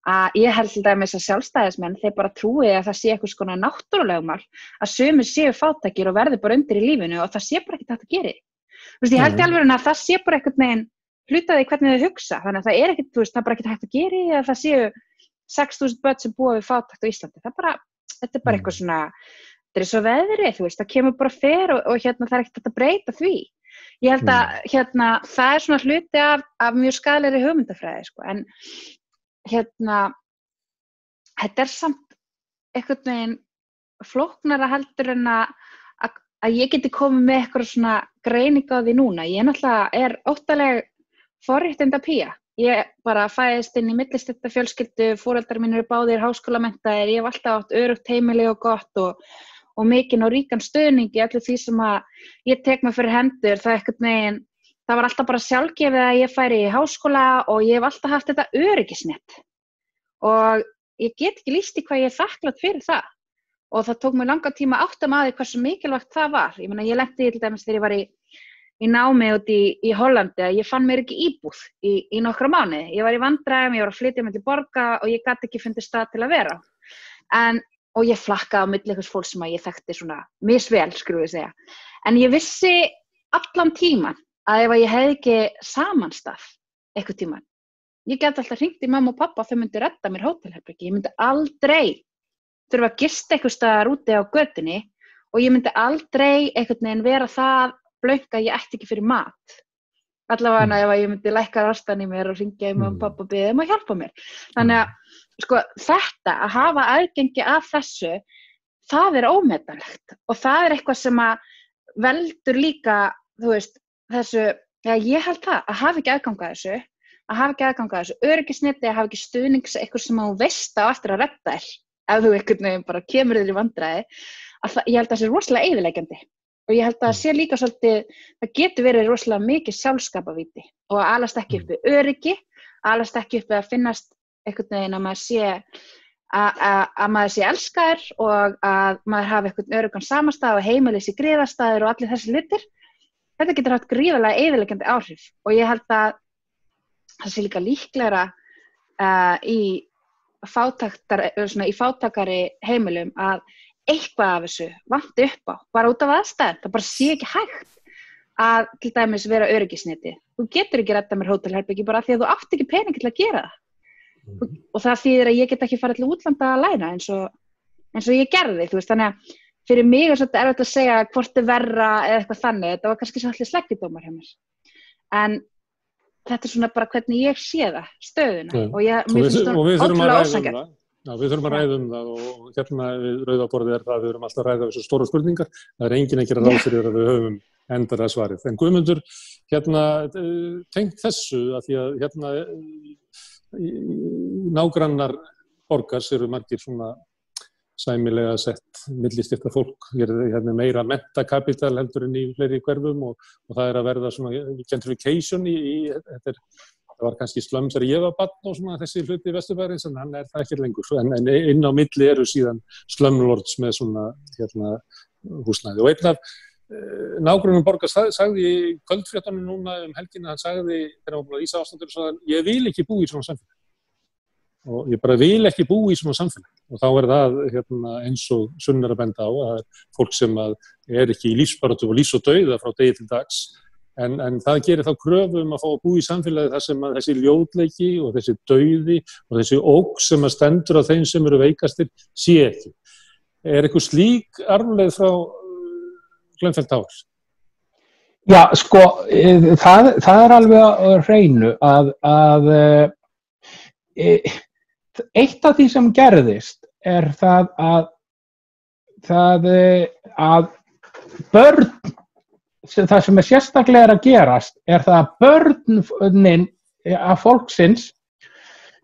Að ég held til dæmis að sjálfstæðismenn, þeir bara trúi að það sé eitthvað svona náttúrulögmál, að sumir séu fátækir og verði bara undir í lífinu og það sé bara ekki þetta að gera. Þú veist, ég held í alveg að það sé bara einhvern veginn hlutaði hvernig þau hugsa, þannig að það ekkert, þú veist, það bara ekki hægt að gera að það séu 6.000 börn sem búa við fátækt á Íslandi. Þetta bara eitthvað svona, þetta svo veðrið, þú veist, það kemur bara fer og það ekkert að breyta því. Ég held að það svona hluti af mjög skaðlegri hugmyndafræði, sko, en þetta samt einhvern veginn flóknara heldur en að ég geti komið með eitthvað svona greining á því núna. Ég náttúrulega óttaleg forréttinda pía. Ég bara fæðist inn í millistjættafjölskyldu, foreldrar mínir eru báðir háskólamenntaðir, ég hef alltaf átt öruggt heimili og gott og mikinn og ríkan stuðning í öllu því sem að ég tek mig fyrir hendur. Það var alltaf bara sjálfgefið að ég færi í háskóla og ég hef alltaf haft þetta öryggisnet. Og ég get ekki lýst í hvað ég þakklátt fyrir það. Og það tók mig langan tíma að átta mig á því hversu mikilvægt það var. Ég meina, ég lenti til dæmis þegar ég var í námi út í Hollandi að ég fann mér ekki íbúð í nokkra mánuði. Ég var í vandræðum, ég var að flytja milli borga og ég gat ekki fundið stað til að vera. Og ég flakkaði á milli einhvers fólks sem ég þekkti svona misvel, skulum við segja. En ég vissi allan tíman að ef ég hefði ekki samanstað eitthvað tíman, ég gæti alltaf hringt í mamma og pappa og þau myndi redda mér hótelherbergi. Ég myndi aldrei þurfa að gista eitthvað staðar úti á götunni og ég myndi aldrei einhvern veginn vera það blönk að ég ætti ekki fyrir mat. Allavega ef ég myndi lækka rastan í mér og hringja í mamma og pappa og biðja að hjálpa mér. Þannig að sko, þetta að hafa aðgengi að þessu, það ómetanlegt og það eitthvað sem að veldur líka, þú veist, þessu, ég held það, að hafa ekki aðgang að þessu, öryggisneti, að hafa ekki stuðnings eitthvað sem þú veist á eftir að redda þér, ef þú einhvern veginn bara kemur þér í vandræði, ég held að það sé rosalega eyðileggjandi og ég held að það sé líka svolítið, það getur verið rosalega mikið sjálfskapavíti og alast ekki upp við öryggi, alast ekki upp við að finnast einhvern veginn að maður sé elskaður og að maður hafi einhvern öruggan samastað og heimili sé griðastaður og allir þessi hlutir. Þetta getur haft gríðarlega eyðileggjandi áhrif og ég held að það sé líka líklegra í fátækari heimilum að eitthvað af þessu vanti upp á, bara út af aðstæðum. Það bara sé ekki hægt að til dæmis vera öryggisneti. Þú getur ekki reddað mér hótelherbyggi bara því að þú átt ekki pening til að gera það. Og það þýðir að ég get ekki farið til útlanda að læna eins og ég gerði, þú veist. Þannig að fyrir mig er þetta erfitt að segja hvort er verra eða eitthvað þannig. Þetta var kannski svolítið sleggjudómar hjá mér. En þetta er svona bara hvernig ég sé það, stöðuna. Og mér finnst það ótrúlega ósanngjarnt. Já, við þurfum að ræða það og hérna við Rauða borðið það að við þurfum alltaf að ræða þessu stóru spurningar. Það enginn að gera ráð fyrir að við höfum endaða svarið. En Guðmundur, tengt þessu að því að hérna nágrannar borgars eru margir svona sæmilega sett millistétta fólk. Hérna meira menntakapital heldur en í fleiri hverfum og það er að verða svona gentrification það var kannski slömm þegar ég var barn og svona þessi hluti Vesturbæjarins en hann það ekki lengur. En inn á milli eru síðan slömmlords með svona húsnæði. Og einn af nágrannum borgar sagði í kvöldfréttunum núna helgina, hann sagði þegar hann var í Ísaástandur, sagði ég vil ekki búa í svona samfélag. Og ég bara vil ekki búa í svona samfélag. Og þá það eins og Sunna er að benda á að fólk sem er ekki í lífsbaráttu og lífs og dauða frá degi til dags. En það gerir þá kröfu að fá að búa í samfélagi þar sem þessi ljótleiki og þessi dauði og þessi ógn sem stendur á þeim sem eru veikastir sé ekki. Er eitthvað slík arfleið frá Glenfell Towers? Já, sko, það er alveg á hreinu að eitt af því sem gerðist er það að börn það sem sérstaklega að gerast er það að börnin af fólksins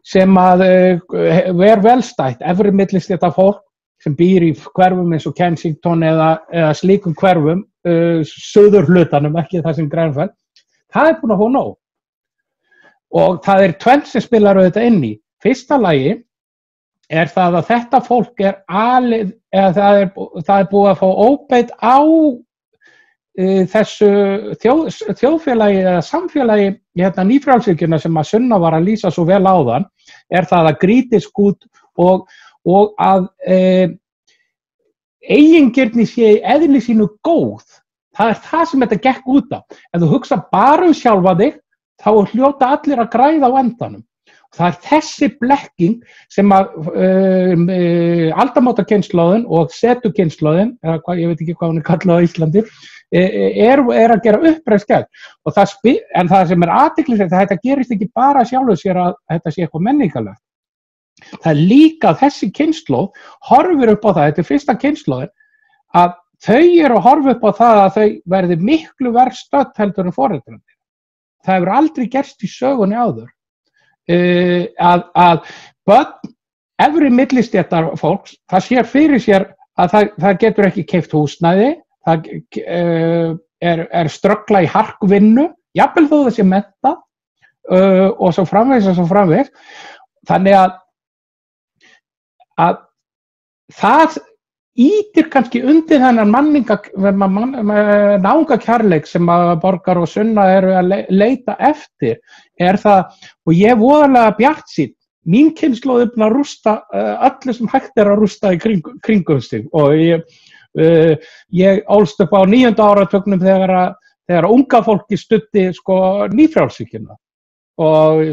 sem ver velstætt, efri millistétta fólk sem býr í hverfum eins og Kensington eða slíkum hverfum, suðurhlutanum, ekki það sem Grenfell, það er búin að fá nóg. Og það er tvennt sem spilar auðvitað inn í. Fyrsta lagi er það að þetta fólk það er búið að fá óbeit á þessu þjóðfélagi eða samfélagi nýfrjálshyggjunnar sem að Sunna var að lýsa svo vel áðan er það að grítiskút og að eigingirni sé í eðli sínu góð. Það er það sem þetta gekk út af. Ef þú hugsa bara sjálfa þig þá hljóta allir að græða á endanum. Það er þessi blekking sem að aldamótakynslóðin og setukynslóðin, ég veit ekki hvað hún er kallað á Íslandi, er að gera uppreist gegn. En það sem er athyglisvert að þetta gerist ekki bara sjálfu sér að þetta sé eitthvað menningarlegt. Það er líka þessi kynslóð horfir upp á það, þetta er fyrsta kynslóðin, að þau eru að horfa upp á það að þau verði miklu verð stödd heldur en foreldrarnir. Það hefur aldrei gerst í sögunni áður. Að börn efri millistéttar fólks, það sér fyrir sér að það getur ekki keypt húsnæði, það er ströggla í harkvinnu, jafnvel þó það sé menntað og svo framvegis. Þannig að það ýtir kannski undir þennan náungakærleik sem að Borgar og Sunna eru að leita eftir, er það, og ég er voðalega bjartsýnn, mín kynslóð er búin að rústa öllu sem hægt er að rústa í kringum sig og ég ólst upp á 9. áratugnum þegar unga fólki studdi nýfrjálshyggjuna og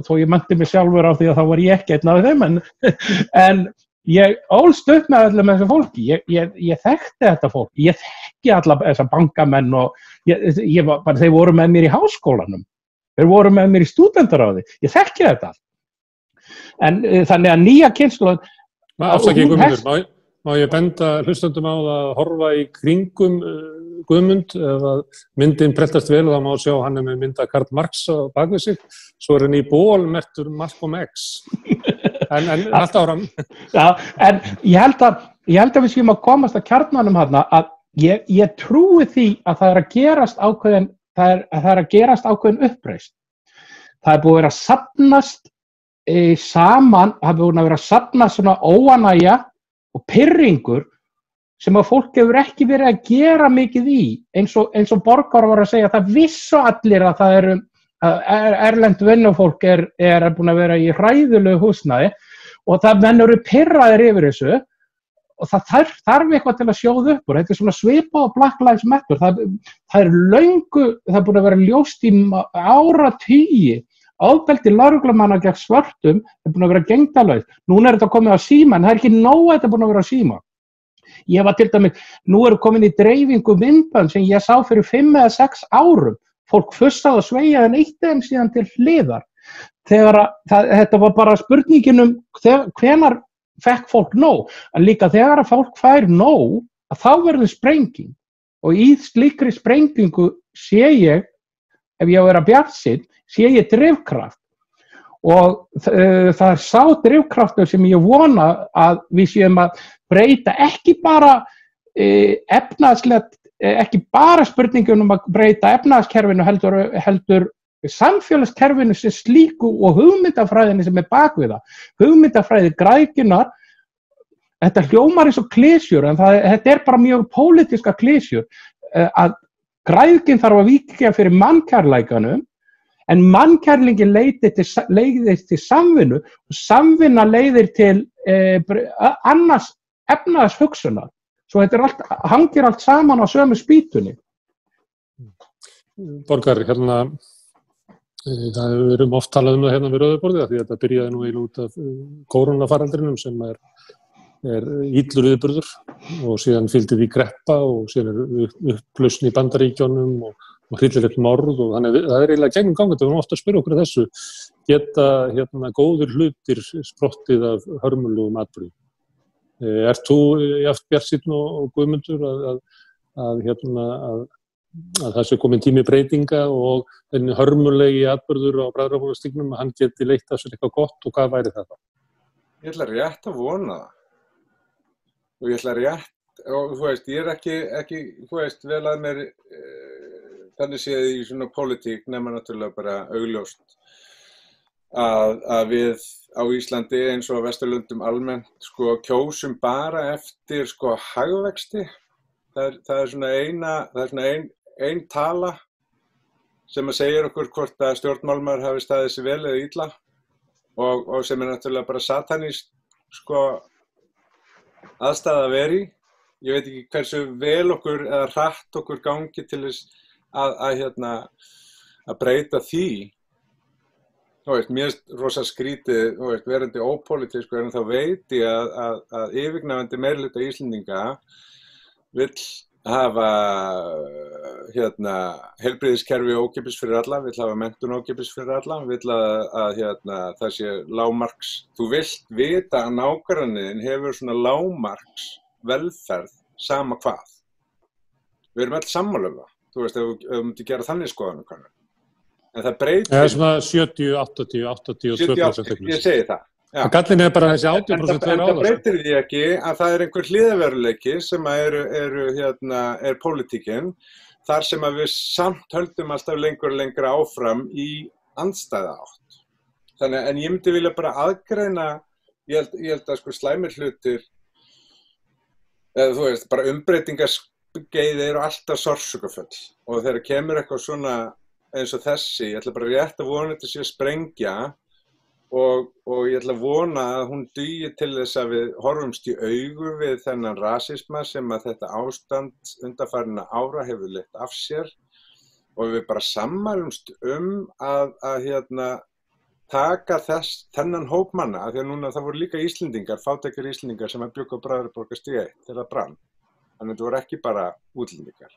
þó ég mennti mig sjálfur á því að þá var ég ekki einn af þeim en ég ólst upp með öllum þessu fólki, ég þekkti þetta fólk, ég þekki alla þessa bankamenn og þeir voru með mér í háskólanum, þeir voru með mér í stúdentaráði, ég þekki þetta allt. En þannig að nýja kynslóð... Afsakið Guðmundur, má ég benda hlustendum á að horfa í kringum Guðmund, ef að myndin prentast vel og þá má sjá hann með mynda Karl Marx á bakvið sig, svo er hann í ból merktur Malcolm X. En allt áram. Já, en ég held að við séum að komast að kjarnanum þarna að ég trúi því að það er að gerast ákveðin uppreisn. Það er búið að vera að safnast saman hafi búin að vera að safna svona óánægja og pirringur sem að fólk hefur ekki verið að gera mikið í, eins og Borgar var að segja, það vissu allir að það eru erlend vinnufólk er búin að vera í hræðilegu húsnæði og það menn eru pirraðir yfir þessu og það þarf eitthvað til að sjóða upp úr. Þetta svona svipað á Black Lives Matter. Það er löngu, það er búin að vera ljóst í áratugi. Ofbeldi lögreglumanna gegn svörtum er búin að vera gegndarlaust. Núna þetta komið á síma, en það ekki nóg að þetta búin að vera á síma. Ég var til dæmis, nú komin í dreifingu myndbönd sem ég sá fyrir 5 eða 6 árum. Fólk fussaði og sveigjaði en eitt þeim síðan til hliðar. Þetta var bara spurningin hvenær fekk fólk nóg, en líka þegar að fólk fær nóg, að þá verður sprenging og í slíkri sprengingu sé ég, ef ég á að vera bjartsýnn, sé ég drifkraft og það sá drifkraftur sem ég vona að við séum að breyta ekki bara efnahagslegt, ekki bara spurningunum að breyta efnahagskerfinu heldur samfélagskerfinu sem slíku og hugmyndafræðinni sem bak við það. Hugmyndafræði græðginnar, þetta hljómar eins og klisjur, en þetta bara mjög pólitíska klisjur, að græðgin þarf að víkja fyrir mannkærleikanum, en mannkærlingin leiðir til samvinnu og samvinna leiðir til annars efnahagshugsunar. Svo þetta hangir allt saman á sömu spýtunni. Borgar, það erum oft talað um það hérna við Rauða því að þetta byrjaði nú eiginlega út af kórónufaraldrinum sem er illur viðburður og síðan fylgdi því greppa og síðan upplausn í Bandaríkjunum og hryllilegt morð og þannig það eiginlega gegnum gangandi, við erum ofta að spyrja okkur þessu, geta góðir hlutir sprottið af hörmulegum atburðum. Ert þú jafn bjartsýnn og Guðmundur að það sé komin tími breytinga og þenni hörmulegi atburður á Bræðraborgarstígnum að hann geti leitt af sér eitthvað gott og hvað væri það þá? Ég ætla rétt að vona það. Og ég ætla rétt, og þú veist, ég ekki, þú veist, vel að mér þannig séð í svona pólitík nema náttúrulega bara augljóst að við á Íslandi eins og á Vesturlöndum almennt kjósum bara eftir hagvexti. Það er svona ein tala sem að segja okkur hvort að stjórnmálmaður hafi staðið sig vel eða illa og sem er náttúrulega bara satanist aðstæða að veri. Ég veit ekki hversu vel okkur eða hratt okkur gangi til þess að breyta því. Þú veist, mér er rosa skrítið, þú veist, verandi ópólitískur en þá veit ég að yfirgnæfandi meirihluti Íslendinga vill hafa heilbrigðiskerfi ókeypis fyrir alla, vill hafa menntun ókeypis fyrir alla, vill að það sé lágmarks. Þú vilt vita að nágranniðin hefur svona lágmarks velferð sama hvað. Við erum öll sammála um það. Þú veist, ef þú myndir gera þannig skoðanakönnun. En það breytir. Það svona 70, 80, 82%. Ég segi það. Gallin er bara þessi 80% en það breytir því ekki að það er einhver hliðarveruleiki sem er pólitíkin þar sem að við samt höldum alltaf lengra áfram í andstæða átt. Þannig en ég myndi vilja bara aðgreina, ég held að slæmir hlutir eða þú veist, bara umbreytingaskeið eru alltaf sársaukafull og þegar kemur eitthvað svona eins og þessi, ég ætla bara rétt að vona þetta sé að sprengja og ég ætla að vona að hún dugi til þess að við horfumst í augu við þennan rasisma sem að þetta ástand undanfarinna ára hefur leitt af sér og við bara sammælumst að taka þennan hóp manna, af því að núna það voru líka Íslendingar, fátækir Íslendingar sem að bjugga á Bræðraborgarstíg 1 þegar það brann. Þannig að þetta voru ekki bara útlendingar.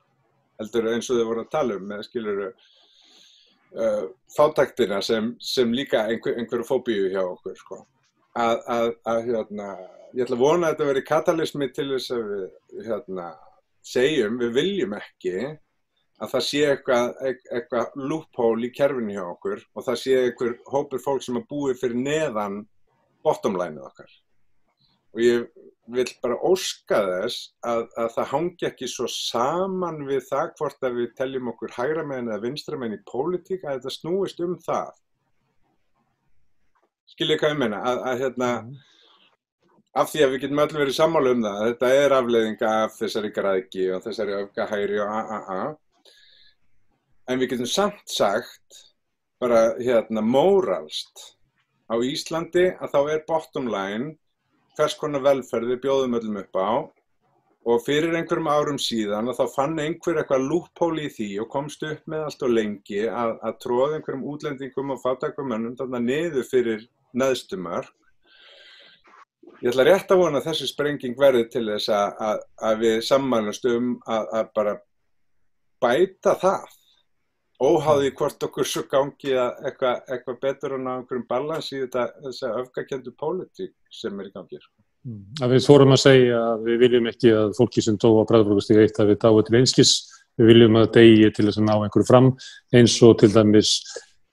Heldur eins og þau voru að tala um með skilurðu fátæktina sem líka einhverju fóbíu hjá okkur ég ætla að vona að þetta veri katalysmi til þess að við segjum, við viljum ekki að það sé eitthvað loophole í kerfinu hjá okkur og það sé einhver hópur fólk sem að búi fyrir neðan bottom line-ið okkar og ég vil bara óska þess að það hangi ekki svo saman við það hvort að við teljum okkur hægra megin eða vinstra megin í pólitík að þetta snúist það. skiljið hvað ég meina, að af því að við getum öll verið sammála það, að þetta er afleiðing af þessari græðgi og þessari öfgahægri og en við getum samt sagt, bara móralst, á Íslandi að þá er bottom line hvers konar velferð við bjóðum öllum upp á og fyrir einhverjum árum síðan að þá fann einhver eitthvað loophole í því og komst upp með allt og lengi að tróða einhverjum útlendingum og fátækum mönnum þarna niður fyrir neðstu mörk. Ég ætla rétt að vona að þessi sprenging verði til þess að við sammælumst að bara bæta það. Óháði hvort okkur svo gangi að eitthvað betur en á einhverjum balans í þessa öfgakenndu pólitík sem í gangi. Að við fórum að segja að við viljum ekki að fólki sem dó á Bræðraborgarstíg 1 að við dáið til einskis. Við viljum að degi til þess að ná einhverju fram eins og til dæmis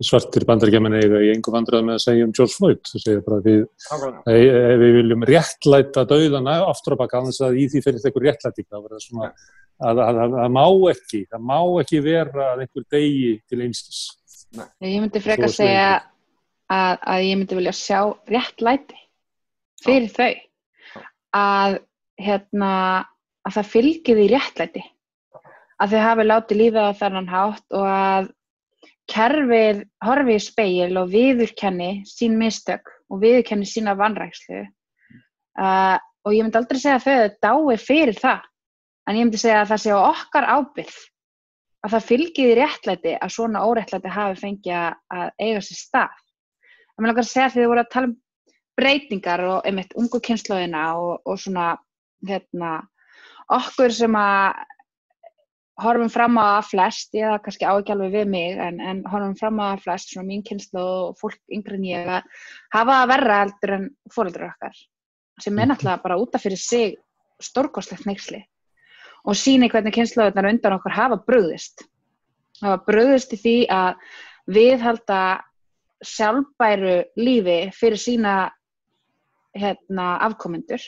svartir Bandaríkjamenn eiga í engum vandræðum með að segja George Floyd. Það segja bara við viljum réttlæta dauðana aftur á bak án þess að í því fyrir einhver réttlæting. Það verður svona það má ekki vera að einhver degi til einskis. Ég myndi frekar segja að ég myndi vilja sjá réttlæti fyrir þau. Að það fylgi því réttlæti. Að þau hafi látið lífið á þennan hátt og að kerfið horfi í spegil og viðurkenni sín mistök og viðurkenni sína vanrækslu. Og ég myndi aldrei segja að þau dái fyrir það. En ég myndi segja að það sé á okkar ábyrgð að það fylgi því réttlæti að svona óréttlæti hafi fengið að eiga sér stað. Ég vil langar að segja því þið voru að tala breytingar og einmitt ungu kynslóðina og svona okkur sem að horfum fram á að flest, ég það kannski á ekki alveg við mig, en horfum fram á að flest, svona mín kynslóð og fólk yngri en ég að hafa það verra heldur en foreldrar okkar, sem náttúrulega bara út af fyrir sig stórkostlegt hneyksli og sýni hvernig kynslóðirnar undan okkur hafa brugðist. Hafa brugðist í því að viðhalda sjálfbæru lífi fyrir sína afkomendur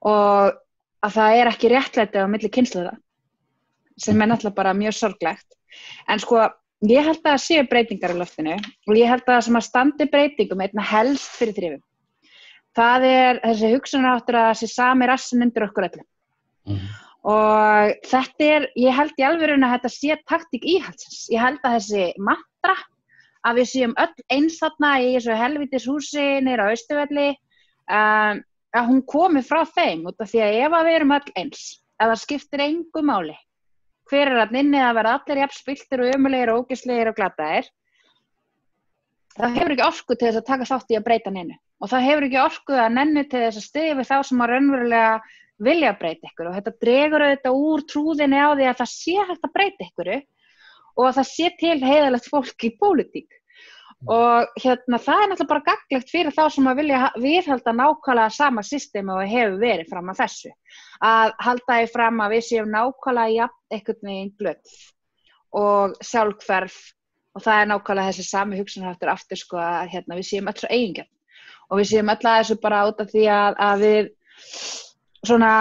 og að það er ekki réttlæti á milli kynslóða sem náttúrulega bara mjög sorglegt. En sko, ég held að það séu breytingar í loftinu og ég held að það sem að standi breytingum einna helst fyrir þrifum. Það er þessi hugsunarháttur að þessi sami rassinn undir okkur öllum. Og þetta ég held í alvörunni að þetta sé taktík íhaldsins. Ég held að þessi mantra að við séum öll eins þarna í þessu helvítis húsi niður á Austurvelli, að hún komi frá þeim út af því að ef við erum öll eins, að það skiptir engu máli hver er þarna inni að vera allir jafn spilltir og ömulegir og ógeðslegir og glataðir, það hefur ekki orku til þess að taka þátt í að breyta neinu og það hefur ekki orku að nenni til þess að styðja við þá sem að raunverulega vilja breyta ykkur og þetta dregur auðvitað úr trúðinni á því að það sé hægt að breyta ykkur og að það sé til heiðarlegt fólk í pólitík. Og það er náttúrulega bara gagnlegt fyrir þá sem að vilja viðhalda nákvæmlega sama systemi og hefur verið fram að þessu. Að halda því fram að við séum nákvæmlega einhvern veginn glöð og sjálfhverf og það er nákvæmlega þessi sami hugsunarháttur aftur sko að við séum öll svo eigingjarn og við séum öll að þessu bara út af því að við svona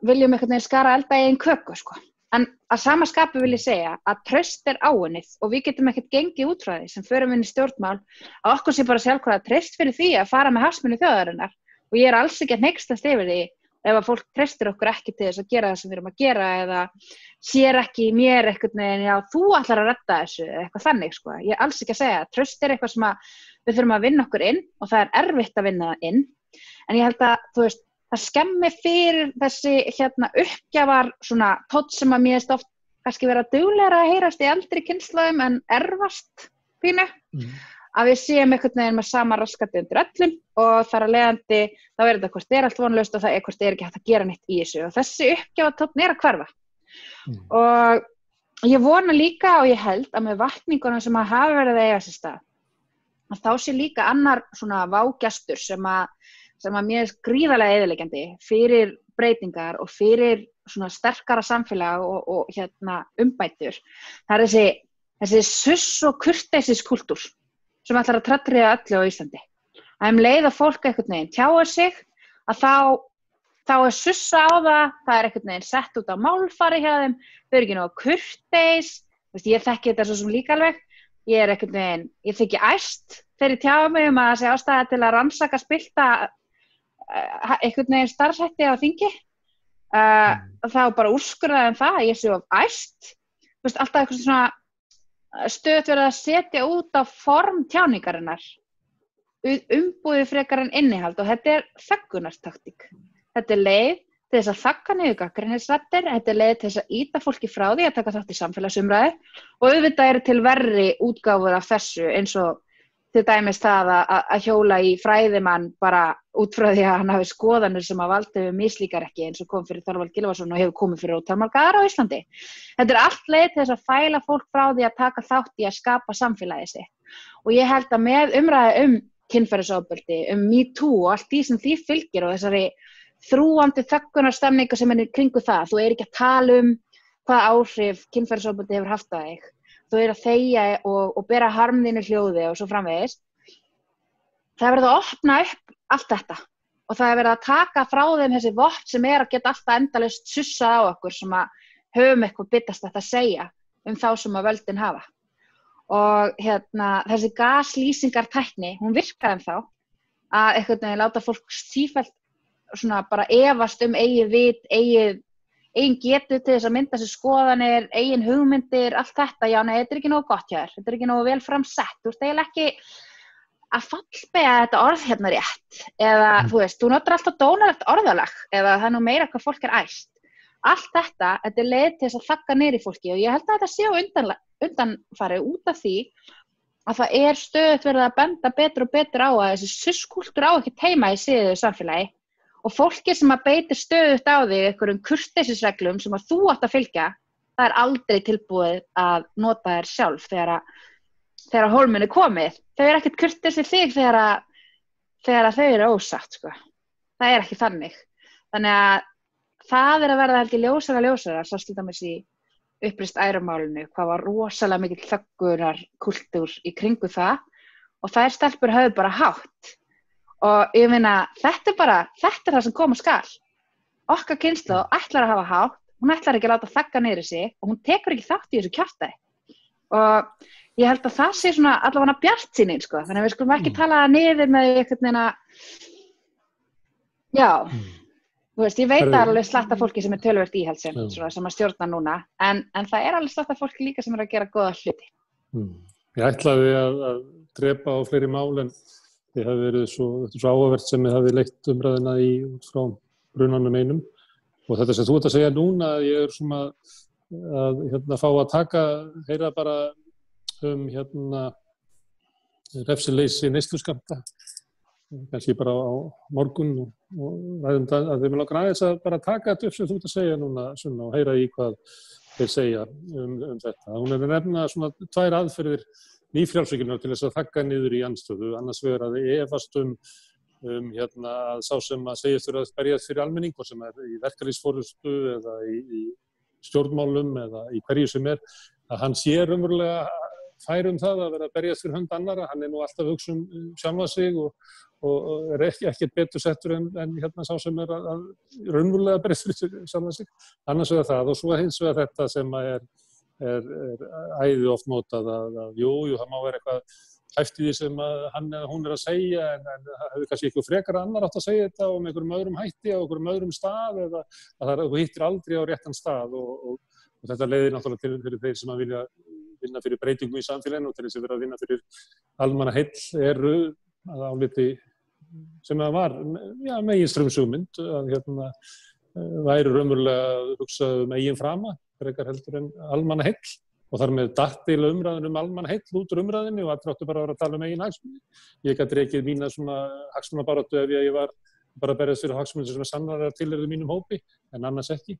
viljum einhvern veginn skara elda í einn köku sko. En að sama skapi vil ég segja að traust er áunnið og við getum ekkert gengið út frá því sem förum inn í stjórnmál að okkur sé bara sjálfkrafa traust fyrir því að fara með hagsmuni þjóðarinnar og ég er alls ekki að hneykslast yfir því ef að fólk treystir okkur ekki til þess að gera það sem við erum að gera eða sér ekki í mér einhvern veginn, já þú ætlar að redda þessu eitthvað þannig sko. Ég er alls ekki að segja að traust er eitthvað sem við þurfum að vinna okkur inn og það er erfitt að vinna það inn en ég held að það skemmi fyrir þessi uppgjafar svona tótt sem að mér oft kannski vera duglegra að heyrast í eldri kynslóðum en erfast pínu. Að við séum einhvern veginn með sama raskati undir öllum og þar að leiðandi þá er þetta hvort allt vonlaust og það hvort ekki hægt að gera neitt í þessu og þessi uppgjafatónn að hverfa. Og ég vona líka og ég held að með vakningunum sem að hafa verið að eiga sér stað að þá sé líka annar svona vágestur sem að mér er gríðarlega eyðileggjandi fyrir breytingar og fyrir svona sterkara samfélag og umbætur. Það er þessi suss og kurteisiskultúr sem ætlar að trallriða öllu á Íslandi. Að leið að fólk einhvern veginn tjáir sig að þá er sussa á það er einhvern veginn sett út á málfari hjá þeim, þau eru ekki nógu kurteis, ég þekki þetta svo sem líka alveg, ég einhvern veginn, ég þykki æst þegar ég tjáði mig að það sé ástæða til að rannsaka spillta einhvern veginn starfshætti á þingi. Það var bara úrskurðað það að ég sé of æst. Þú veist, alltaf eitthvað svona stöðugt verið að setja út á form tjáningarinnar. Umbúðið frekar en innihald og þetta þöggunartaktík. Þetta leið til þess að þagga niður gagnrýnisraddir, þetta leið til þess að ýta fólki frá því að taka þátt í samfélagsumræðu og auðvitað eru til verri útgáfur af þessu eins og til dæmis það að hjóla í fræðimann bara út frá því að hann hafi skoðanir sem að valdið mislíkar ekki eins og kom fyrir Þorvald Gylfason og hefur komið fyrir ótal marga aðra á Íslandi. Þetta allt leið til þess að fæla fólk frá því að taka þátt í að skapa samfélagið sitt. Og ég held að með umræðu kynferðisofbeldi, MeToo og allt því sem því fylgir og þessari þrúandi þöggunarstemningu sem er kringu það. Þú ekki að tala hvaða áhrif kynferðisofbeldi hefur haft á þig. Þú að þegja og bera harm þínu hljóði og svo framvegis. Það verður að opna upp allt þetta og það verður að taka frá þeim þessi vopn sem að geta alltaf endalaust sussað á okkur sem að höfum eitthvað bitast að segja þá sem að völdin hafa. Og þessi gaslýsingartækni, hún virkaði þá að einhvern veginn láta fólk sífellt svona bara efast eigið vit, eigin getu til þess að mynda sér skoðanir, eigin hugmyndir, allt þetta, já nei, þetta ekki nógu gott hjá þér, þetta ekki nógu vel framsett, þú ert eiginlega ekki að fallbeygja þetta orð rétt, eða þú veist, þú notar alltaf dónalegt orðalag, eða það nú meira hvað fólk æst. Allt þetta leið til þess að þagga niður í fólki og ég held að þetta sé á undanfari út af því að það stöðugt verið að benda betur og betur á að þessi susskúltúr á ekki heima í siðuðu samfélagi og fólki sem að beitir stöðugt á þig einhverjum kurteisisreglum sem að þú átt að fylgja, það aldrei tilbúið að nota þér sjálf þegar hólminn komið. Þau ekkert kurteis við þig þegar þau eru ósatt, sko. Það ekki þannig. Þannig að það að verða held í ljósara, svo til dæmis í uppreist ærumálinu, hvað var rosalega mikill þöggunar kultúr í kringu það og þær stelpur höfðu bara hátt. Og ég meina, þetta það sem koma skal. Okkar kynslóð ætlar að hafa hátt, hún ætlar ekki að láta þagga niður í sig og hún tekur ekki þátt í þessu kjaftaði. Og ég held að það sé svona allavega bjartsýnin, sko. Þannig að við skulum ekki tala niður með einhvern veginn já, þú veist, ég veit að alveg slatta fólki sem töluvert íhaldsem, sem að stjórna núna, en það alveg slatta fólki líka sem að gera góða hluti. Ég ætlaði að drepa á fleiri mál en þið hafi verið svo áhugavert sem þið hafi leitt umræðina út frá brunanum einum og þetta sem þú ert að segja núna, ég svona að fá að heyra bara refsileysi neysluskammta kannski bara á morgun og ræðum það að þeim langar aðeins að bara taka þetta upp sem þú ert að segja núna Sunna, og heyra í hvað þeir segja þetta. Hún nefna svona tvær aðferðir nýfrjálsvíkinnar til þess að þagga niður í andstöðu, annars vegar að efast að sá sem að segjast að berjast fyrir almenning og sem í verkalýðsforystu eða í stjórnmálum eða í hverju sem að hann sé raunverulega fær það að vera að berjast fyrir hönd annara, hann nú alltaf hugsa sjálfa sig og ekkert betur settur en sá sem að raunverulega berjast fyrir sjálfa sig. Annars vegar það og svo hins vegar þetta sem æði oft notað að jú, það má vera eitthvað hæft í því sem hann eða hún að segja en það hefur kannski eitthvað frekar annar átt að segja þetta og með einhverjum öðrum hætti á einhverjum öðrum stað eða að það hittir aldrei á réttan stað og þetta leiðir náttúrulega til fyrir þeir sem að vilja vinna fyrir breytingu í samfélaginu og til þess að vera að vinna fyrir almannaheill eru að áliti sem að var meginstraumshugmynd að væri raunverulega að hugsa eigin frama frekar heldur en almannaheill og þar með dattila umræðin almannaheill út úr umræðinni og allir áttu bara að vera að tala eigin hagsmuni. Ég gat rekið mína svona hagsmunabaráttu ef ég var bara að berjast fyrir hagsmuni sem sannarlega tilheyrðu mínum hópi en annars ekki.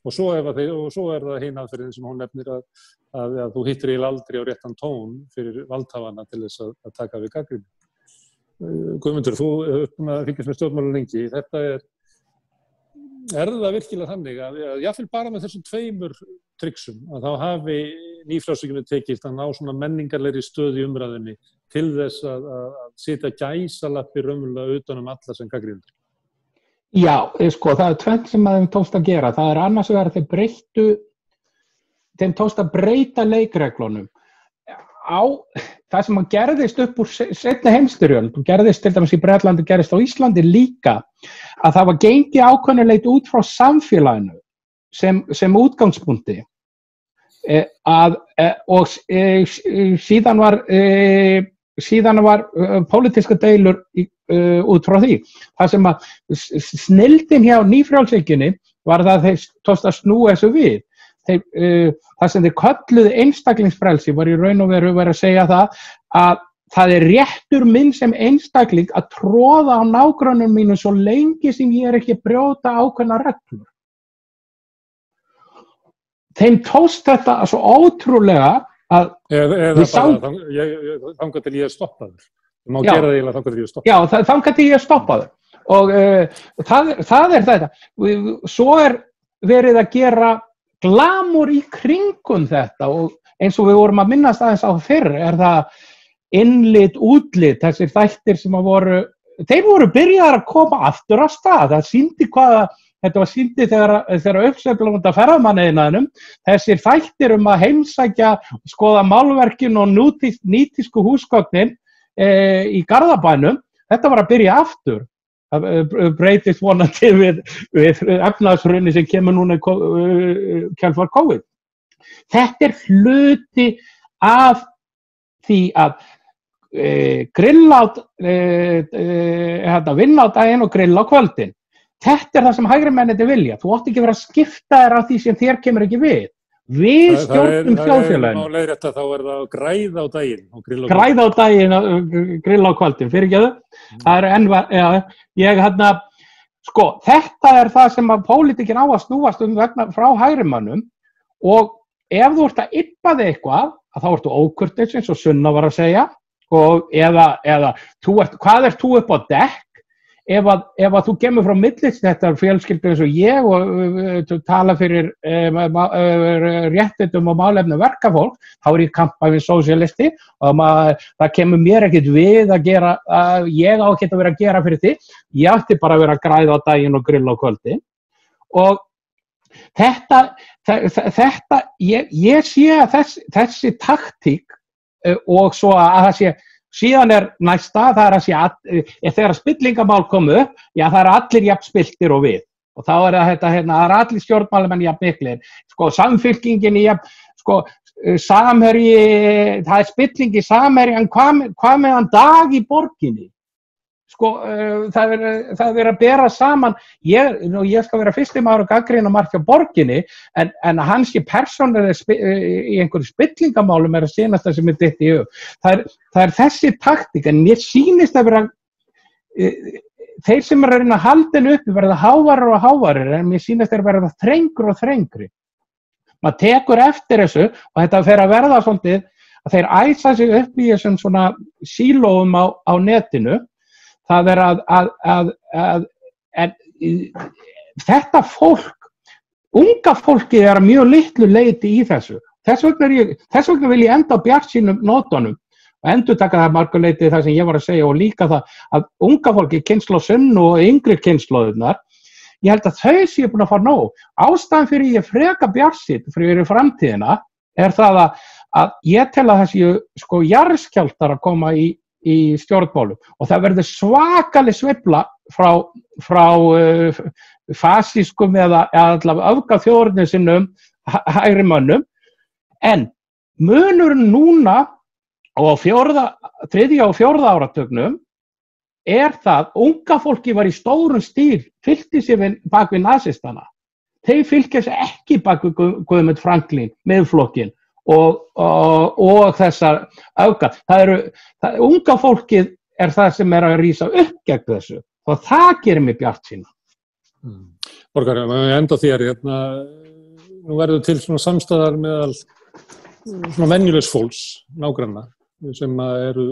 Og svo er það hin aðferðin sem hún nefnir að þú hittir eiginlega aldrei á réttan tón fyrir valdhafana til þess að taka við gagnrýni. Guðmundur, þú fylgist með stjórnmálum lengi. Þetta er það virkilega þannig að jafnvel bara með þessum tveimur tryggsum að þá hafi nýfrjálsvíkinni tekist að ná svona menningarlegri stöðu í umræðinni til þess að setja gæsalappi raunverulega utan alla sem gagnrýnendur. Já, sko, það tvennt sem þeim tókst að gera. Það annars vegar þeim tókst að breyta leikreglunum það sem gerðist upp úr seinni heimsstyrjöld og gerðist til dæmis í Bretlandi, gerðist á Íslandi líka, að það var gengið ákveðnuleit út frá samfélaginu sem útgangspunkti og síðan var pólitíska deilur út frá því. Það sem að snilldin hjá nýfrjálshyggjunni var það að þeir tókst að snúa þessu við. Það sem þeir kölluðu einstaklingsfrelsi var í raun og veru verið að segja að það er réttur minn sem einstakling að tróða á nágrönnum mínu svo lengi sem ég ekki að brjóta ákveðna reglur. Þeim tókst þetta svo ótrúlega að eða bara þangað til ég er stoppaður. Það má gera það eiginlega þangað til ég er stoppaður. Já, þangað til ég er stoppaður. Og það er þetta. Svo er verið að gera glamúr í kringum þetta og eins og við vorum að minnast aðeins á fyrr er það innlit, útlit, þessir þættir sem þeir voru byrjaðar að koma aftur af stað. Það sýndi þetta var sýndi þegar uppsveiflan út af ferðamanniðnaðinum, þessir þættir að heimsækja, skoða málverkin og nýtísku húsgögnin í Garðabænum, þetta var að byrja aftur. Það breytist vonandi við efnahagshruni sem kemur núna í kjölfar COVID. Þetta er hluti af því að grilla vinna á daginn og grilla á kvöldin. Þetta er það sem hægri mennirnir vilja. Þú átt ekki að vera að skipta þér af því sem þér kemur ekki við. Við stjórnum þjóðfélaginu. Það er þá er það að græða á daginn og grilla á kvöldin. Græða á daginn og grilla á kvöldin, fyrir ekki það? Það er þetta er það sem að pólitíkin á að snúast frá hægrimönnum og ef þú ert að yppa þig eitthvað, þá ertu ókurteis eins og Sunna var að segja og eða hvað ert þú upp á dekk? Ef að þú kemur frá millistéttar fjölskyldu eins og ég og tala fyrir réttindum og málefnum verkafólk, þá er ég kampað við sósíalisti og það kemur mér ekkert við að gera, ég á ekkert að vera að gera fyrir því, ég ætti bara að vera að græða á daginn og grilla á kvöldin. Og þetta ég sé að þessi taktík og svo að það sé síðan er næsta, það er að sé þegar spillingamál komu upp, já það eru allir jafn spiltir og við. Og þá er það það eru allir stjórnmálamenn jafn miklir. Samfylkingin í Samherji, það er spilling í Samherji, en hvað með hann Dag í borginni? Það er verið að bera saman, ég skal vera fyrsti maður að gagnrýna margt hjá borginni, en hans persónulega í einhverju spillingamálum er að seinasta sem er dytt í hug. Það er þessi taktík, en mér sýnist að vera, þeir sem er að reyna að halda henni uppi verða hávarar og hávarir, en mér sýnist að verða þrengri og þrengri. Maður tekur eftir þessu og þetta fer að verða svolítið að þeir æsa sig upp í þessum svona sílóum á netinu. Það er þetta fólk, unga fólkið er að mjög litlu leyti í þessu. Þess vegna vil ég enda á bjartsýnum nótunum og endurtaka það margur leyti það sem ég var að segja og líka það að unga fólki, kynslóð Sunnu og yngri kynslóðurnar, ég held að þau séu búin að fara nóg. Ástæðan fyrir ég freka bjartsýn fyrir framtíðina er það að ég tel að það séu jarðskjálftar að koma í stjórnmálum og það verður svakaleg sveifla frá fasískum eða allavega öfgaþjóðernissinum hægri mönnum, en munurinn núna og þriðja og fjórða áratugnum er það unga fólki var í stórum stíl, fylgdi sér bak við nasistana. Þeir fylgja sér ekki bak við Guðmund Franklín, miðflokkinn og þessar öfgar. Unga fólkið er það sem er að rísa upp gegn þessu og það gerir mig bjartsýna. Borgar, enda þér, nú verður til svona samstæðar meðal svona venjulegs fólks, nágranna, sem eru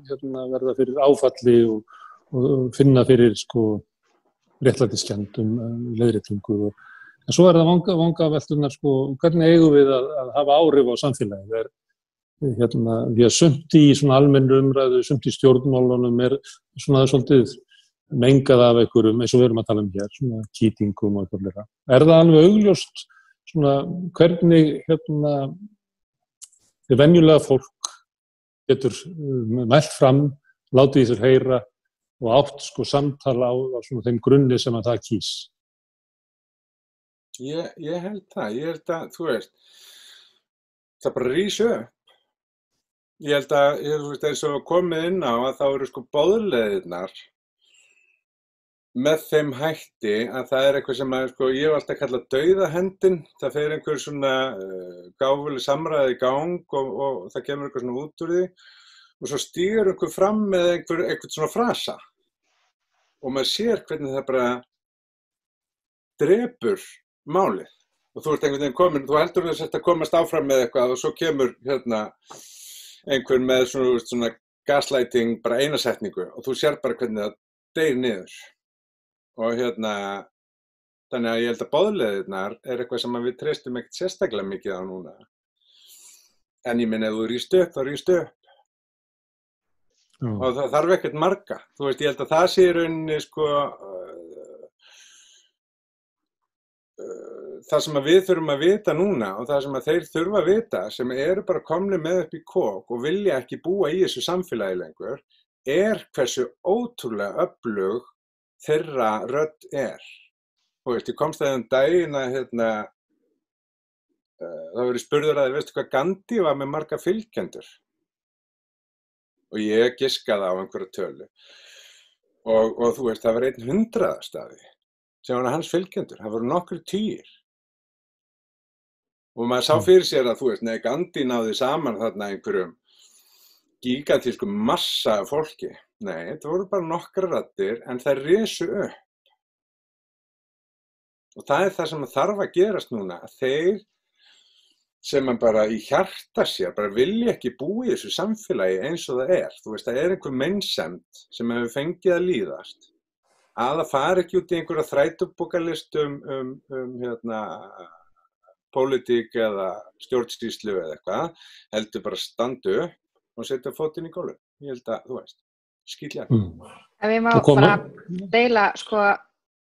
verða fyrir áfalli og finna fyrir réttlætiskennd leiðréttingu en svo er það vangavelturnar hvernig eigum við að hafa áhrif á samfélagið. Því að sumt í svona almennri umræðu, sumt í stjórnmálunum er svona svolítið mengað af einhverjum, eins og við erum að tala hér, svona kýtingum og eitthvað. Er það alveg augljóst svona hvernig venjulega fólk getur mælt fram, látið í sér heyra og átt sko samtala á svona þeim grunni sem að það kýs. Ég held að, þú veist, það bara rís upp. Ég held að, þú veist, eins og komið inn á að þá eru sko boðleiðirnar með þeim hætti að það er eitthvað sem að, sko, ég hef alltaf kallað dauðahendin. Það fer einhver svona gáfuleg samræði í gang og það kemur eitthvað svona út úr því og svo stígur einhver fram með einhvern svona frasa og maður sér hvernig það bara drepur málið og þú ert einhvern veginn komin, þú heldur þess að komast áfram með eitthvað og svo kemur einhver með svona gaslighting, bara eina setningu og þú sér bara hvernig það deyr niður og þannig að ég held að boðleiðirnar er eitthvað sem við treystum ekkert sérstaklega mikið á núna en ég meina ef þú rýst upp, þá rýst upp og það þarf ekkert marga, þú veist, ég held að það sé í rauninni sko það sem að við þurfum að vita núna og það sem að þeir þurfa að vita sem eru bara komnir með upp í kok og vilja ekki búa í þessu samfélagi lengur er hversu ótrúlega öflug þeirra rödd er. Þú veist, ég komst að daginn að það verið spurður að veistu hvað Gandhi var með marga fylgjendur og ég giskaði á einhverja tölu og þú veist, það var 100 sem var hans fylgjendur, það voru nokkrir 10 og maður sá fyrir sér að þú veist, nei, Gandhi náði saman þarna einhverjum gigantískum massa af fólki, nei, þetta voru bara nokkrar raddir en það risu upp og það er það sem þarf að gerast núna, að þeir sem man bara í hjarta sér, bara vilja ekki búa í þessu samfélagi eins og það er. Þú veist, það er einhver meinsemd sem hefur fengið að líðast. Að það fari ekki út í einhverja þrætubókarlist pólitík eða stjórnsýslu eða eitthvað, heldur bara standu upp og setja fótinn í gólfið. Ég held að, þú veist, skýtlega. Ef ég má bara deila, sko,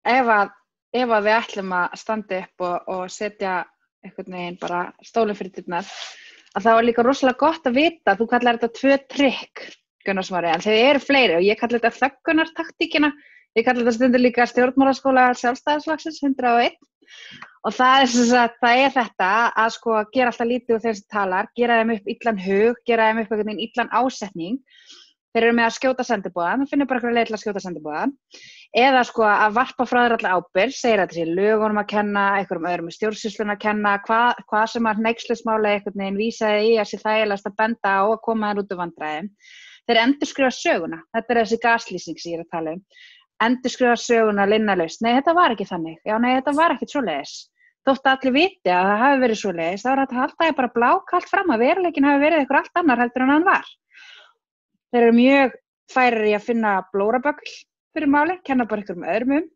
ef að við ætlum að standa upp og setja einhvern veginn bara stólinn fyrir dyrnar, að það var líka rosalega gott að vita, þú kallar þetta 2 trikk, Gunnar Smári, en þeir eru fleiri og ég kallar þetta þöggunartaktíkina, ég kallar þetta stundur líka stjórnmálaskóla Sjálfstæðisflokksins 101 og það er þetta að sko gera alltaf lítið úr þeim sem talar, gera þeim upp illan hug, gera þeim upp einhvern veginn illan ásetning. Þeir eru með að skjóta sendiboðann, það finnir bara eitthvað leið til að skjóta sendiboðann. Eða sko að varpa frá þér alla ábyrgð, segir að þessi lögunum að kenna, einhverjum öðrum með stjórnsýsluna að kenna, hvað sem að hneykslismáli einhvern veginn vísaði í að sé þægilegast að benda á að koma þér út úr vandræðum. Þeir endurskrifa söguna, þetta er þessi gaslýsing sem ég er að tala um. Endurskrifa söguna linnalaust, nei þetta var ekki þannig, já nei þetta var ekkert svoleiðis. Þótt að allir viti að það hafi verið svoleiðis, þá er þetta að halda bara blákalt fram að veruleikinn hafi verið eitthvað allt annar heldur en hann var. Þeir eru mjög færir í að finna blórabögl fyrir máli, kenna bara einhverjum öðrum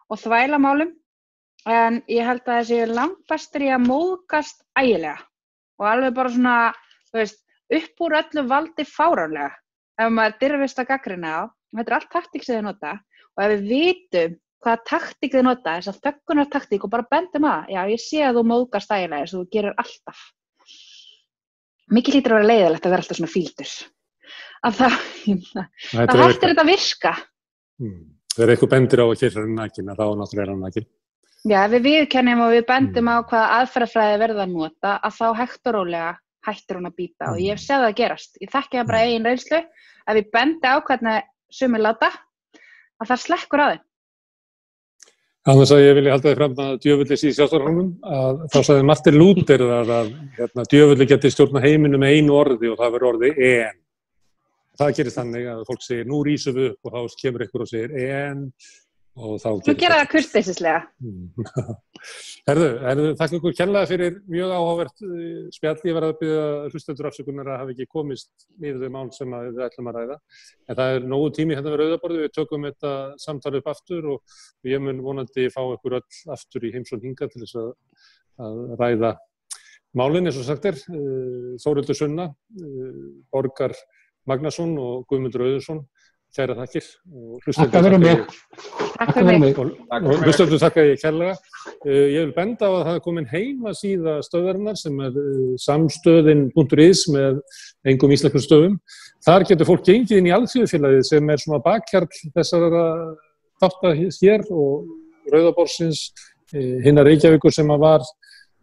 og þvæla málum, en ég held að þessi langbestur í að móðgast ægilega og alveg bara svona, þú veist, upp úr öllu valdi fáránlega. Ef maður dirfist að gagnrýna á, þetta er allt taktík sem þið nota og ef við vitum hvaða taktík þið nota, þess að þöggunartaktík og bara bendum að, já ég sé að þú móðgast ægilega þess að þú gerir alltaf. Mikið hlýtur að vera leiðilegt að vera alltaf svona fíldur. Að það hættir þetta að virka. Það eitthvað bendir á að kyrra hann nakin, að þá náttúrulega er hann nakin. Já, ef við viðkennum og við bendum á hvaða aðferðafræði verða að nota, að þá hægt og rólega hættir hún að bíta og ég hef séð það að gerast. Ég þekki það bara eigin reynslu, að við bendi á hvernig sumir láta, að það slekkur á þeim. Annars að ég vilja halda þið fram að djöfullis í sjálfstæðarhónum, að þá sagði Martin Luther að djöfulli geti stjórna heiminum með einu orði og það verður orði en. Það gerist þannig að fólk segir, nú rísum við upp og þá kemur ykkur og segir, en, og þá gerist þú gera það kurteisislega. Herðu, þakka ykkur kærlega fyrir mjög áhugavert spjall. Ég verð að biðja hlustendur afsökunar að hafa ekki komist yfir þau mál sem við ætlum að ræða. En það er nógu tími hérna við Rauðaborðið, við tökum þetta samtal upp aftur og ég mun vonandi fá ykkur öll aftur í heimsókn hingað til þess að ræða málin, eins og sagt er. Þórhildur Sunna, Borgar Magnason og Guðmundur Auðunsson Kæra þakkir. Takk fyrir mig. Takk fyrir mig. Og hlustendur þakka ég kærlega. Ég vil benda á að það er komin heimasíða stöðvarinnar sem samstöðin.is með engum íslenskum stöðum. Þar getur fólk gengið inn í Alþýðufélagið sem svona bakkjarl þessara þátta hér og Rauðaborgsins, hinna Reykjavíkur sem var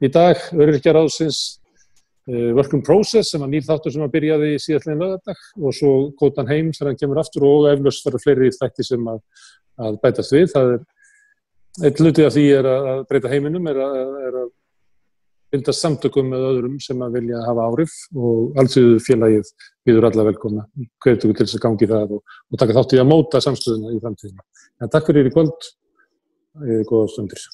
í dag, Öryrkjaráðsins, Work in Process sem nýr þáttur sem byrjaði síðastliðinn laugardag og svo Kvótan heim þegar hann kemur aftur og eflaust verða fleiri þætti sem að bætast við. Það einn hluti af því að breyta heiminum er að binda samtökum með öðrum sem að vilja hafa áhrif og Alþýðufélagið býður alla velkomna. Hvetur til þess að gangi það og taka þátt í að móta samstöðuna í framtíðinni. Takk fyrir í kvöld, góða stundir.